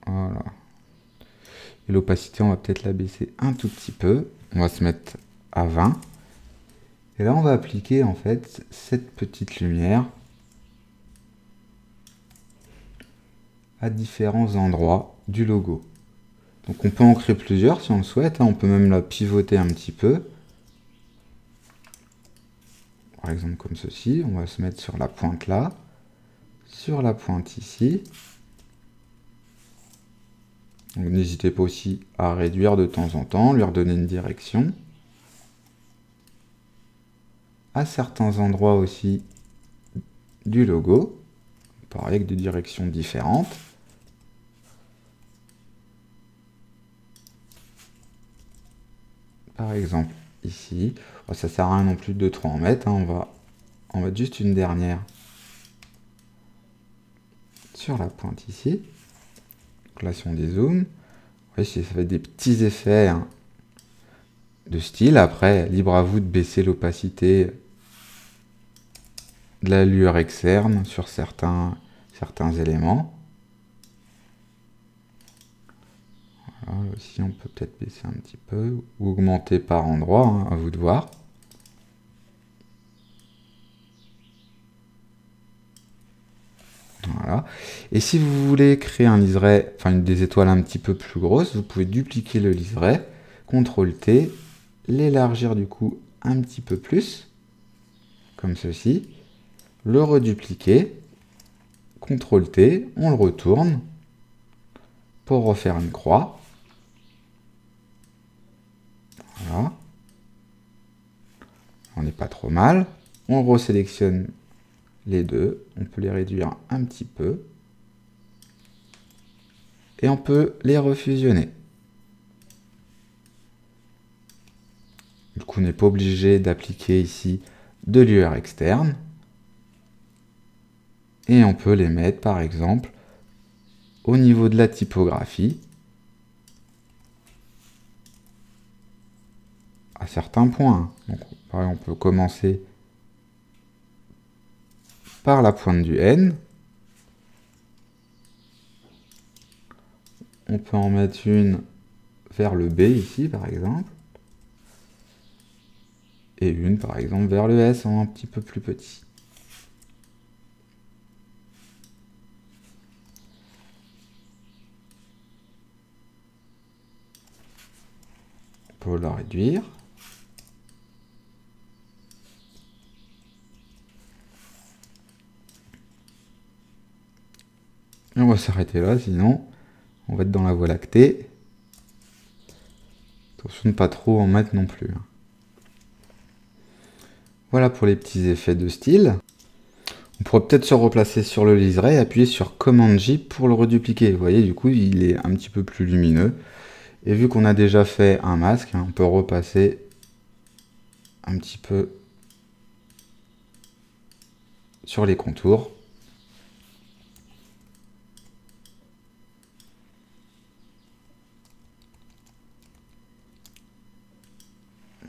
Voilà. Et l'opacité, on va peut-être la baisser un tout petit peu. On va se mettre à 20. Et là, on va appliquer en fait cette petite lumière à différents endroits du logo. Donc on peut en créer plusieurs si on le souhaite, hein. On peut même la pivoter un petit peu. Par exemple comme ceci, on va se mettre sur la pointe là, sur la pointe ici. Donc n'hésitez pas aussi à réduire de temps en temps, lui redonner une direction. À certains endroits aussi du logo, pareil avec des directions différentes. Par exemple ici, ça sert à rien non plus de trop en mettre, hein. On va en mettre juste une dernière sur la pointe ici. Donc là si on dézoome, vous voyez, ça fait des petits effets, hein, de style. Après, libre à vous de baisser l'opacité de la lueur externe sur certains éléments. Voilà, aussi on peut peut-être baisser un petit peu ou augmenter par endroit, hein, à vous de voir. Voilà. Et si vous voulez créer un liseré, enfin des étoiles un petit peu plus grosses, vous pouvez dupliquer le liseré, CTRL T, l'élargir du coup un petit peu plus. comme ceci, le redupliquer, CTRL T, on le retourne pour refaire une croix. Voilà. On n'est pas trop mal. On resélectionne les deux, on peut les réduire un petit peu. Et on peut les refusionner. Du coup, on n'est pas obligé d'appliquer ici de lueur externe. Et on peut les mettre, par exemple, au niveau de la typographie, à certains points. Donc, par exemple, on peut commencer par la pointe du N. On peut en mettre une vers le B ici, par exemple. Et une, par exemple, vers le S en un petit peu plus petit. On peut la réduire. Et on va s'arrêter là, sinon on va être dans la voie lactée. Attention de ne pas trop en mettre non plus. Voilà pour les petits effets de style. On pourrait peut-être se replacer sur le liseré et appuyer sur Command J pour le redupliquer. Vous voyez, du coup, il est un petit peu plus lumineux. Et vu qu'on a déjà fait un masque, on peut repasser un petit peu sur les contours.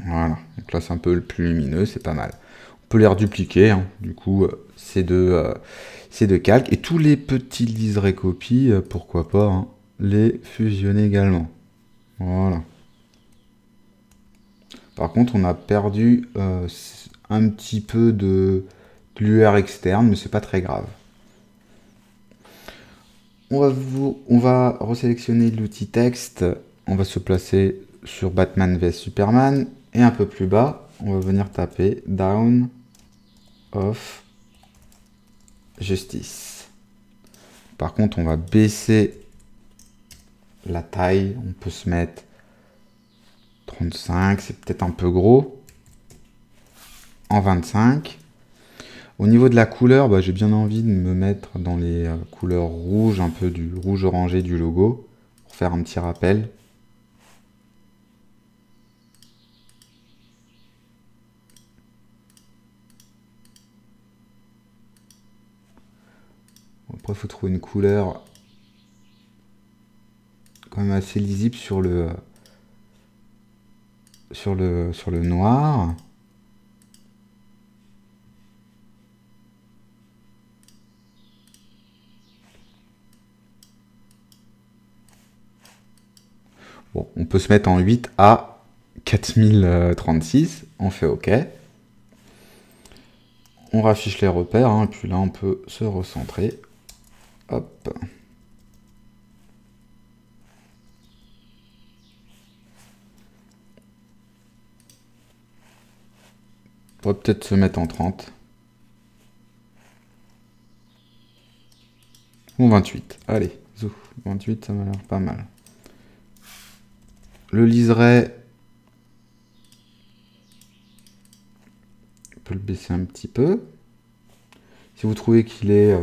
Voilà, donc là c'est un peu plus lumineux, c'est pas mal. On peut les redupliquer, hein. Du coup c'est de calque. Et tous les petits liserés copies, pourquoi pas, hein, les fusionner également. Voilà. Par contre on a perdu un petit peu de lueur externe, mais c'est pas très grave. On va resélectionner l'outil texte, on va se placer sur Batman vs Superman, et un peu plus bas, on va venir taper Dawn of Justice. Par contre, on va baisser la taille, on peut se mettre 35, c'est peut-être un peu gros, en 25. Au niveau de la couleur, bah, j'ai bien envie de me mettre dans les couleurs rouges, un peu du rouge orangé du logo, pour faire un petit rappel. Après, il faut trouver une couleur quand même assez lisible sur le noir. Bon, on peut se mettre en 8 à 4036, on fait OK. On raffiche les repères, hein, et puis là on peut se recentrer. Hop. On pourrait peut-être se mettre en 30. Ou 28. Allez, zou, 28, ça m'a l'air pas mal. Le liseré, on peut le baisser un petit peu. Si vous trouvez qu'il est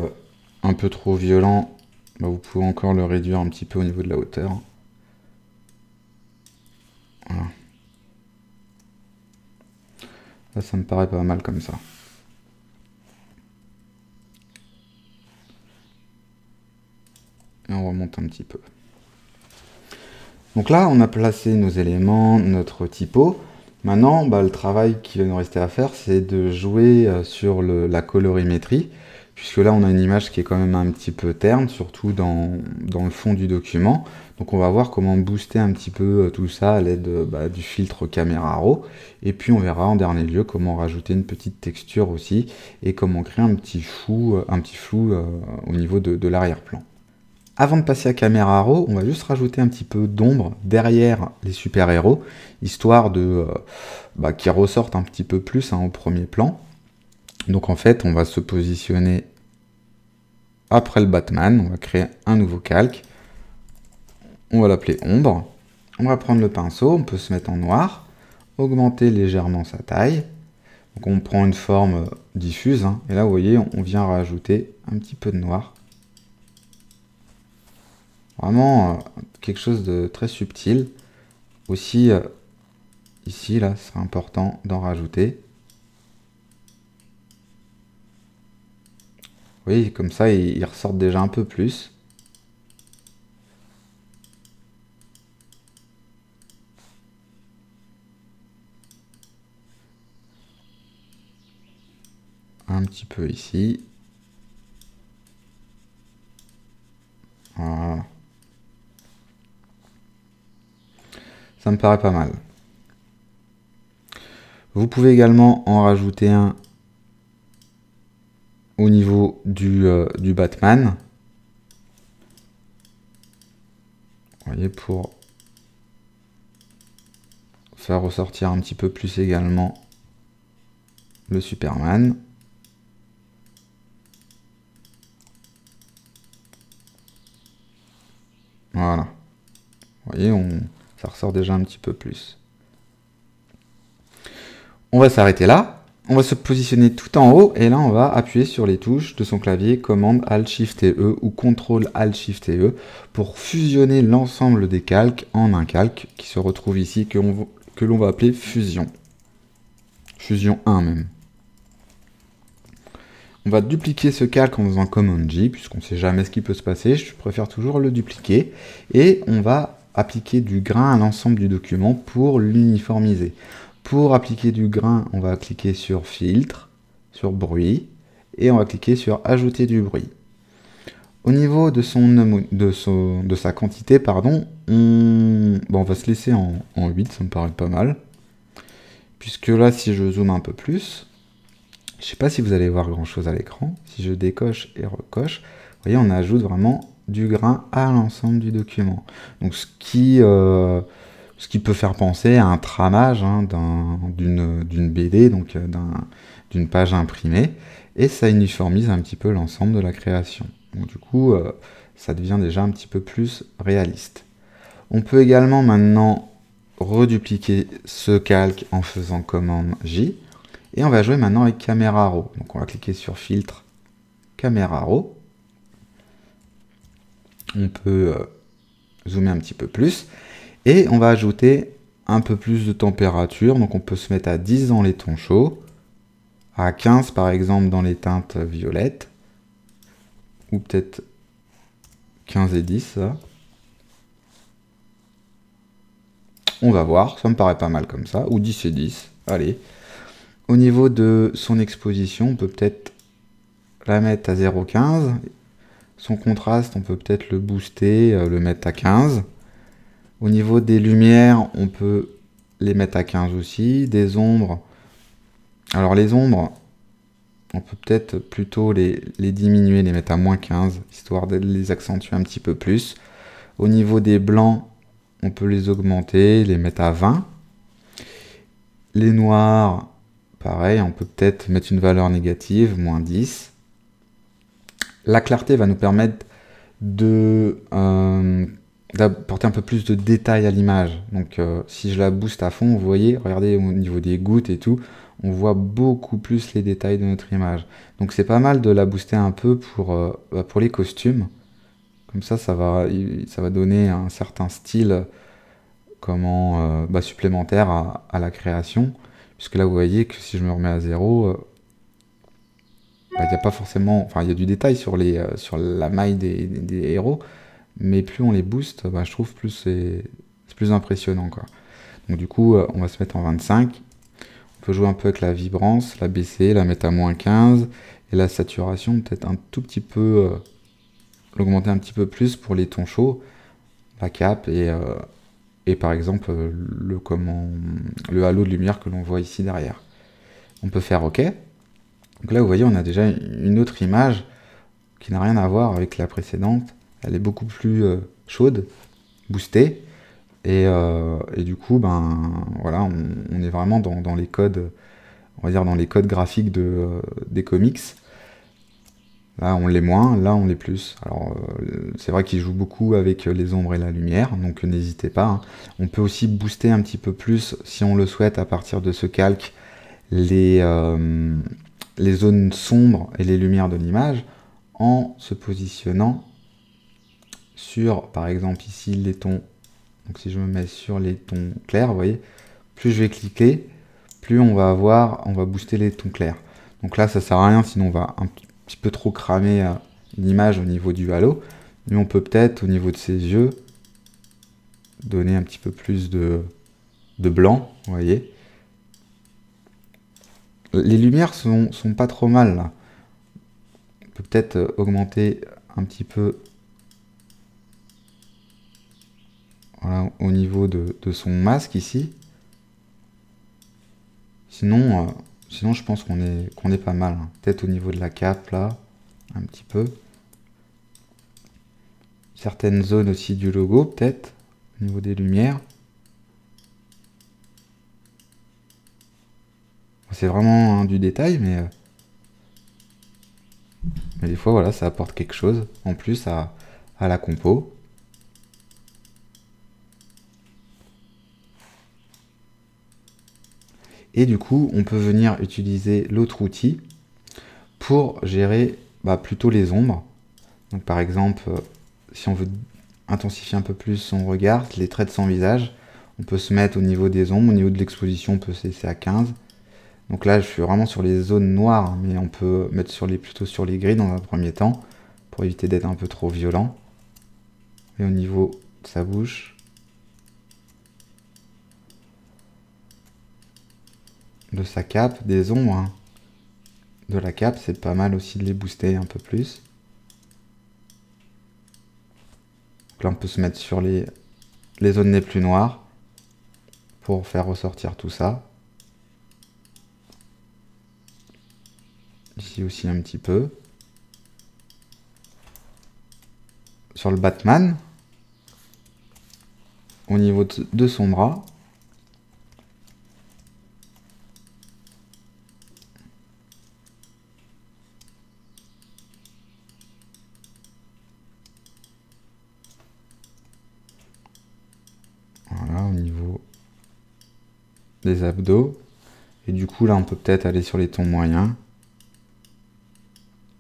un peu trop violent, bah vous pouvez encore le réduire un petit peu au niveau de la hauteur. Voilà. Là, ça me paraît pas mal comme ça. Et on remonte un petit peu. Donc là, on a placé nos éléments, notre typo. Maintenant, bah, le travail qui va nous rester à faire, c'est de jouer sur la colorimétrie, puisque là, on a une image qui est quand même un petit peu terne, surtout dans le fond du document. Donc on va voir comment booster un petit peu tout ça à l'aide du filtre Camera Raw. Et puis on verra en dernier lieu comment rajouter une petite texture aussi, et comment créer un petit flou au niveau de l'arrière-plan. Avant de passer à Camera Raw, on va juste rajouter un petit peu d'ombre derrière les super-héros, histoire de qu'ils ressortent un petit peu plus, hein, au premier plan. Donc en fait, on va se positionner après le Batman. On va créer un nouveau calque. On va l'appeler ombre. On va prendre le pinceau, on peut se mettre en noir, augmenter légèrement sa taille. Donc on prend une forme diffuse, hein, et là vous voyez, on vient rajouter un petit peu de noir. Vraiment quelque chose de très subtil. Aussi, ici, là, ce sera important d'en rajouter. Vous voyez, comme ça, ils ressortent déjà un peu plus. Un petit peu ici. Voilà. Ça me paraît pas mal. Vous pouvez également en rajouter un au niveau du Batman. Vous voyez, pour faire ressortir un petit peu plus également le Superman. Voilà. Vous voyez, ça ressort déjà un petit peu plus. On va s'arrêter là. On va se positionner tout en haut et là on va appuyer sur les touches de son clavier commande Alt Shift et E ou CTRL Alt Shift et E pour fusionner l'ensemble des calques en un calque qui se retrouve ici que l'on va appeler fusion. Fusion 1 même. On va dupliquer ce calque en faisant commande J puisqu'on ne sait jamais ce qui peut se passer. Je préfère toujours le dupliquer et on va appliquer du grain à l'ensemble du document pour l'uniformiser. Pour appliquer du grain, on va cliquer sur Filtre, sur Bruit, et on va cliquer sur Ajouter du bruit. Au niveau de sa quantité, pardon, on va se laisser en 8, ça me paraît pas mal. Puisque là, si je zoome un peu plus, je ne sais pas si vous allez voir grand chose à l'écran. Si je décoche et recoche, vous voyez, on ajoute vraiment du grain à l'ensemble du document. Donc ce qui peut faire penser à un tramage hein, d'une BD, donc d'une page imprimée, et ça uniformise un petit peu l'ensemble de la création. Donc du coup, ça devient déjà un petit peu plus réaliste. On peut également maintenant redupliquer ce calque en faisant commande J, et on va jouer maintenant avec Camera Raw. Donc on va cliquer sur Filtre, Camera Raw. On peut zoomer un petit peu plus. Et on va ajouter un peu plus de température. Donc on peut se mettre à 10 dans les tons chauds, à 15 par exemple dans les teintes violettes, ou peut-être 15 et 10 ça. On va voir, ça me paraît pas mal comme ça, ou 10 et 10, allez. Au niveau de son exposition, on peut peut-être la mettre à 0,15. Son contraste, on peut peut-être le booster, le mettre à 15. Au niveau des lumières, on peut les mettre à 15 aussi. Des ombres. Alors les ombres, on peut peut-être plutôt les diminuer, les mettre à moins 15, histoire de les accentuer un petit peu plus. Au niveau des blancs, on peut les augmenter, les mettre à 20. Les noirs, pareil, on peut peut-être mettre une valeur négative, moins 10. La clarté va nous permettre d'apporter un peu plus de détails à l'image. Donc si je la booste à fond, vous voyez, regardez au niveau des gouttes et tout, on voit beaucoup plus les détails de notre image. Donc c'est pas mal de la booster un peu pour les costumes. Comme ça, ça va donner un certain style supplémentaire à la création. Puisque là, vous voyez que si je me remets à 0, il n'y a pas forcément... Enfin, il y a du détail sur la maille des héros, mais plus on les booste, je trouve plus c'est plus impressionnant, quoi. Donc du coup, on va se mettre en 25. On peut jouer un peu avec la vibrance, la baisser, la mettre à moins 15. Et la saturation, peut-être un tout petit peu... l'augmenter un petit peu plus pour les tons chauds, la cape et par exemple le halo de lumière que l'on voit ici derrière. On peut faire OK. Donc là, vous voyez, on a déjà une autre image qui n'a rien à voir avec la précédente. Elle est beaucoup plus chaude, boostée. Et du coup, voilà, on est vraiment dans les codes on va dire dans les codes graphiques des comics. Là, on l'est moins, là, on l'est plus. Alors, c'est vrai qu'il joue beaucoup avec les ombres et la lumière, donc n'hésitez pas, hein. On peut aussi booster un petit peu plus, si on le souhaite, à partir de ce calque, les zones sombres et les lumières de l'image, en se positionnant sur, par exemple, ici, les tons. Donc, si je me mets sur les tons clairs, vous voyez, plus je vais cliquer, plus on va booster les tons clairs. Donc là, ça sert à rien, sinon on va un petit peu trop cramer l'image au niveau du halo, mais on peut peut-être au niveau de ses yeux donner un petit peu plus de blanc, vous voyez. Les lumières sont pas trop mal là. On peut peut-être augmenter un petit peu, voilà, au niveau de son masque ici. Sinon je pense qu'on est pas mal, hein. Peut-être au niveau de la cape là, un petit peu. Certaines zones aussi du logo, peut-être, au niveau des lumières. C'est vraiment, hein, du détail, mais des fois, voilà, ça apporte quelque chose en plus à la compo. Et du coup, on peut venir utiliser l'autre outil pour gérer plutôt les ombres. Donc par exemple, si on veut intensifier un peu plus son regard, les traits de son visage, on peut se mettre au niveau des ombres, au niveau de l'exposition, on peut se laisser à 15. Donc là, je suis vraiment sur les zones noires, mais on peut mettre plutôt sur les gris dans un premier temps, pour éviter d'être un peu trop violent. Et au niveau de sa bouche, de sa cape, des ombres, hein, de la cape, c'est pas mal aussi de les booster un peu plus. Donc là, on peut se mettre sur les zones les plus noires pour faire ressortir tout ça. Ici aussi un petit peu. Sur le Batman, au niveau de son bras, voilà, au niveau des abdos. Et du coup, là, on peut peut-être aller sur les tons moyens,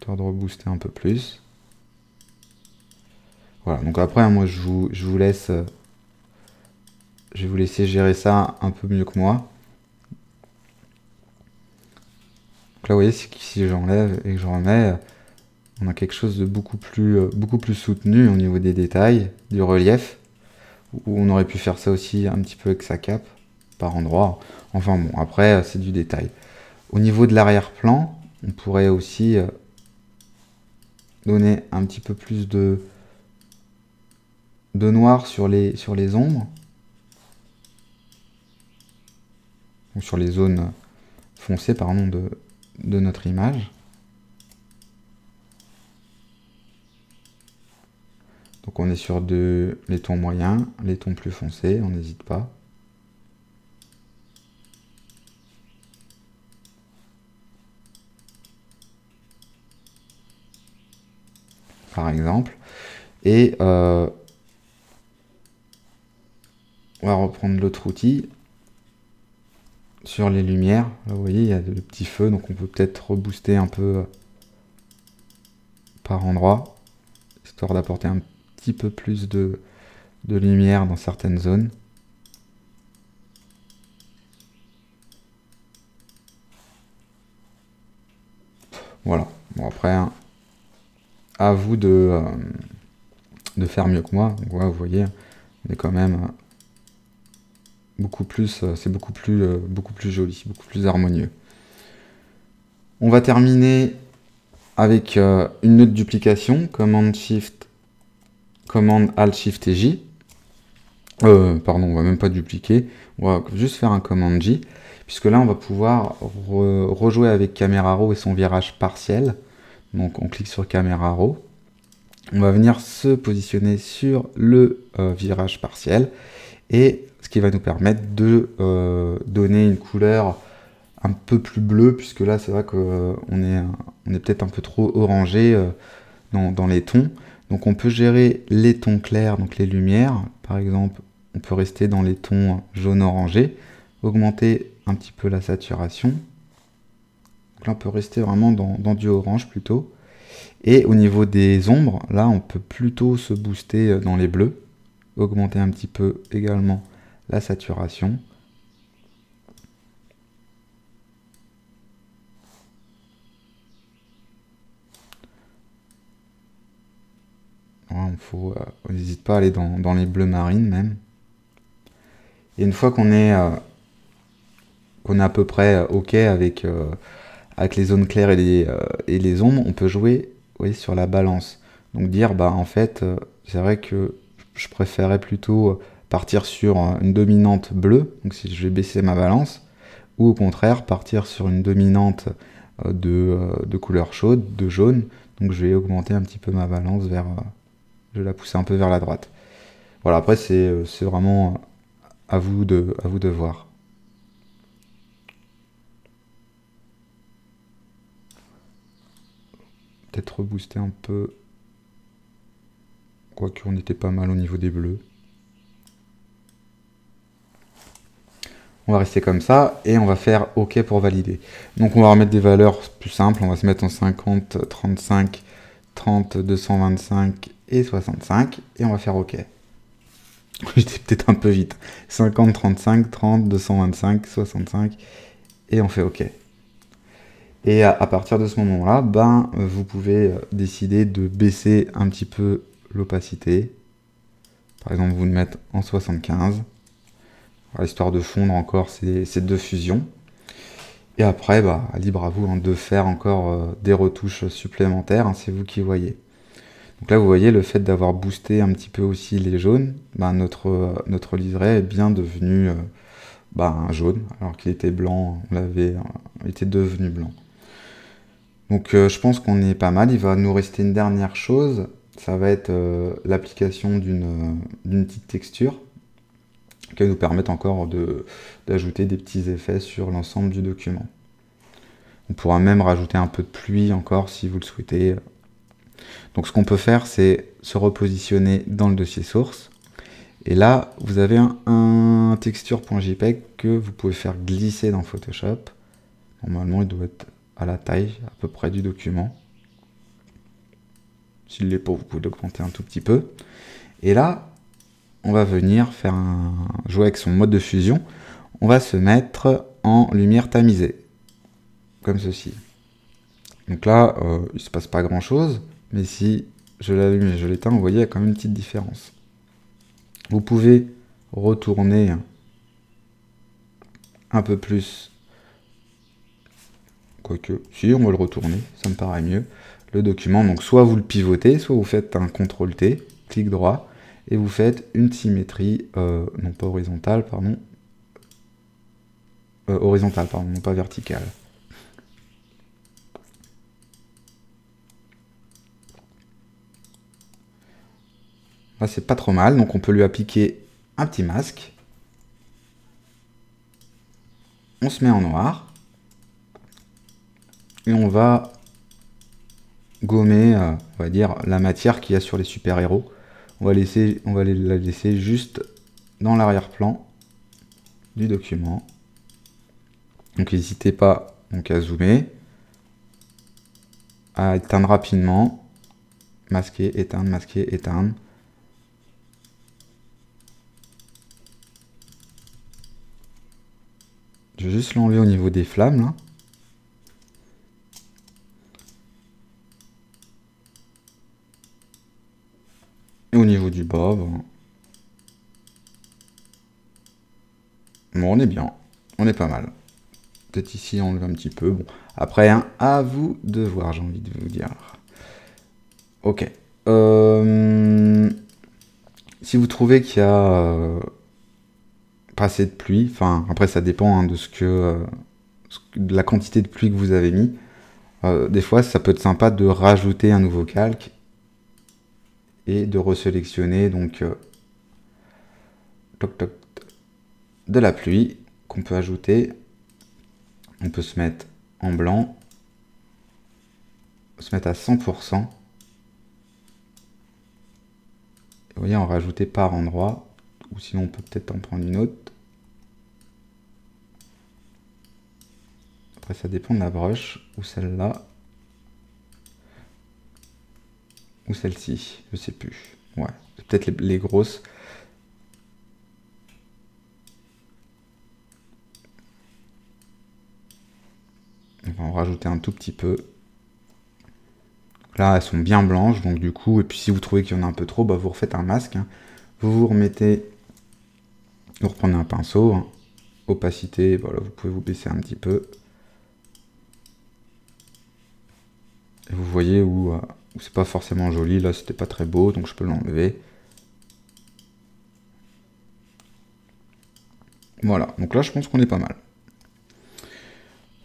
histoire de rebooster un peu plus. Voilà, donc après, moi, je vous laisse... je vais vous laisser gérer ça un peu mieux que moi. Donc là, vous voyez, si j'enlève et que je remets, on a quelque chose de beaucoup plus soutenu au niveau des détails, du relief, où on aurait pu faire ça aussi un petit peu avec sa cape, par endroit. Enfin bon, après, c'est du détail. Au niveau de l'arrière-plan, on pourrait aussi donner un petit peu plus de noir sur les ombres, ou sur les zones foncées, pardon, de notre image. Donc on est sur les tons moyens, les tons plus foncés, on n'hésite pas. Par exemple. Et on va reprendre l'autre outil. Sur les lumières, là vous voyez, il y a le petit feu, donc on peut peut-être rebooster un peu par endroit, histoire d'apporter un petit peu plus de lumière dans certaines zones. Voilà, bon après, hein, à vous de faire mieux que moi. Donc, ouais, vous voyez, on est quand même beaucoup plus, c'est beaucoup plus joli, beaucoup plus harmonieux. On va terminer avec une autre duplication, Command Alt Shift et J. Pardon, on va même pas dupliquer, on va juste faire un Command J, puisque là on va pouvoir rejouer avec Camera Raw et son virage partiel. Donc on clique sur Camera Raw, on va venir se positionner sur le virage partiel, et ce qui va nous permettre de donner une couleur un peu plus bleu, puisque là c'est vrai qu'on est peut-être un peu trop orangé dans les tons. Donc on peut gérer les tons clairs, donc les lumières. Par exemple, on peut rester dans les tons jaune-orangé, augmenter un petit peu la saturation. Donc là on peut rester vraiment dans du orange plutôt. Et au niveau des ombres, là on peut plutôt se booster dans les bleus, augmenter un petit peu également la saturation. On n'hésite pas à aller dans les bleus marines même. Et une fois qu'on est à peu près OK avec les zones claires et les ombres, on peut jouer, vous voyez, sur la balance. Donc dire, bah en fait, c'est vrai que je préférais plutôt partir sur une dominante bleue, donc si je vais baisser ma balance, ou au contraire partir sur une dominante de couleur chaude, de jaune, donc je vais augmenter un petit peu ma balance je vais la pousser un peu vers la droite. Voilà, après c'est vraiment à vous de voir. Peut-être rebooster un peu. Quoique on était pas mal au niveau des bleus. On va rester comme ça et on va faire OK pour valider. Donc on va remettre des valeurs plus simples. On va se mettre en 50, 35, 30, 225 et 65 et on va faire OK. J'étais peut-être un peu vite. 50, 35, 30, 225, 65 et on fait OK. Et à partir de ce moment-là, ben, vous pouvez décider de baisser un petit peu l'opacité. Par exemple, vous le mettez en 75. Histoire de fondre encore ces deux fusions. Et après, bah, libre à vous hein, de faire encore des retouches supplémentaires, hein, c'est vous qui voyez. Donc là, vous voyez, le fait d'avoir boosté un petit peu aussi les jaunes, bah, notre liseré est bien devenu jaune, alors qu'il était blanc, il était devenu blanc. Donc je pense qu'on est pas mal. Il va nous rester une dernière chose, ça va être l'application d'une petite texture qui va nous permettre encore d'ajouter des petits effets sur l'ensemble du document. On pourra même rajouter un peu de pluie encore si vous le souhaitez. Donc ce qu'on peut faire, c'est se repositionner dans le dossier source. Et là, vous avez un texture.jpg que vous pouvez faire glisser dans Photoshop. Normalement, il doit être à la taille à peu près du document. S'il ne l'est pas, vous pouvez l'augmenter un tout petit peu. Et là, on va venir jouer avec son mode de fusion. On va se mettre en lumière tamisée, comme ceci. Donc là, il ne se passe pas grand chose, mais si je l'allume et je l'éteins, vous voyez, il y a quand même une petite différence. Vous pouvez retourner un peu plus, quoique, si on va le retourner, ça me paraît mieux, le document. Donc soit vous le pivotez, soit vous faites un CTRL-T, clic droit, et vous faites une symétrie, non pas horizontale, pardon, non pas verticale. Là, c'est pas trop mal, donc on peut lui appliquer un petit masque. On se met en noir. Et on va gommer, on va dire, la matière qu'il y a sur les super-héros. On va la laisser juste dans l'arrière-plan du document. Donc n'hésitez pas donc, à zoomer, à éteindre rapidement, masquer, éteindre. Je vais juste l'enlever au niveau des flammes là. Et au niveau du bas, bon, on est bien, on est pas mal. Peut-être ici on enlève un petit peu. Bon, après, hein, à vous de voir, j'ai envie de vous dire. Ok. Si vous trouvez qu'il y a pas assez de pluie, enfin après ça dépend hein, de la quantité de pluie que vous avez mis. Des fois, ça peut être sympa de rajouter un nouveau calque et de resélectionner donc de la pluie qu'on peut ajouter. On peut se mettre en blanc, se mettre à 100%. Et vous voyez, en rajouter par endroit, ou sinon on peut peut-être en prendre une autre. Après ça dépend de la brush, ou celle-là, ou celle-ci, je sais plus. Ouais, peut-être les grosses. On va en rajouter un tout petit peu. Là, elles sont bien blanches, donc du coup, et puis si vous trouvez qu'il y en a un peu trop, bah, vous refaites un masque. Hein. Vous remettez, vous reprenez un pinceau, hein. Opacité, voilà, vous pouvez vous baisser un petit peu. Et vous voyez où c'est pas forcément joli, là c'était pas très beau, donc je peux l'enlever. Voilà, donc là je pense qu'on est pas mal.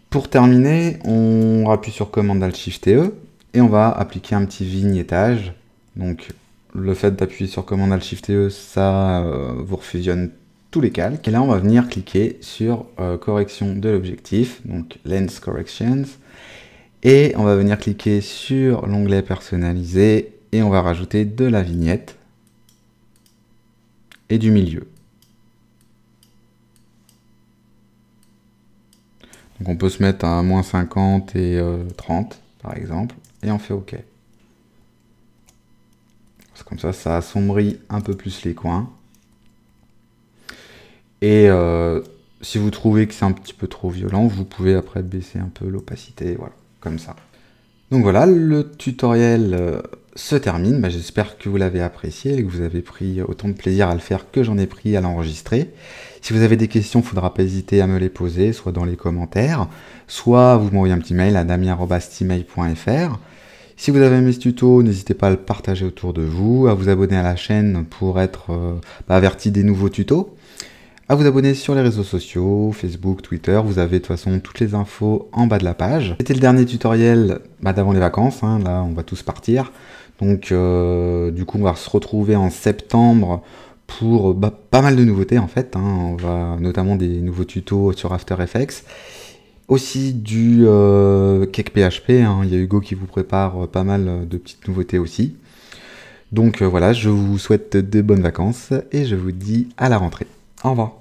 Pour terminer, on appuie sur commande Alt Shift et E et on va appliquer un petit vignettage. Donc le fait d'appuyer sur commande Alt Shift et E, ça vous refusionne tous les calques. Et là on va venir cliquer sur correction de l'objectif, donc Lens Corrections. Et on va venir cliquer sur l'onglet personnalisé et on va rajouter de la vignette et du milieu. Donc on peut se mettre à moins 50 et 30 par exemple, et on fait OK. Comme ça assombrit un peu plus les coins. Et si vous trouvez que c'est un petit peu trop violent, vous pouvez après baisser un peu l'opacité, voilà, comme ça. Donc voilà, le tutoriel se termine. Bah, j'espère que vous l'avez apprécié et que vous avez pris autant de plaisir à le faire que j'en ai pris à l'enregistrer. Si vous avez des questions, il ne faudra pas hésiter à me les poser, soit dans les commentaires, soit vous m'envoyez un petit mail à damien@steamail.fr. Si vous avez aimé ce tuto, n'hésitez pas à le partager autour de vous, à vous abonner à la chaîne pour être averti des nouveaux tutos, à vous abonner sur les réseaux sociaux, Facebook, Twitter, vous avez de toute façon toutes les infos en bas de la page. C'était le dernier tutoriel d'avant les vacances, hein, là on va tous partir. Donc du coup on va se retrouver en septembre pour pas mal de nouveautés en fait. Hein. On va notamment des nouveaux tutos sur After Effects. Aussi du Cake PHP, hein. Il y a Hugo qui vous prépare pas mal de petites nouveautés aussi. Donc voilà, je vous souhaite de bonnes vacances et je vous dis à la rentrée. Au revoir.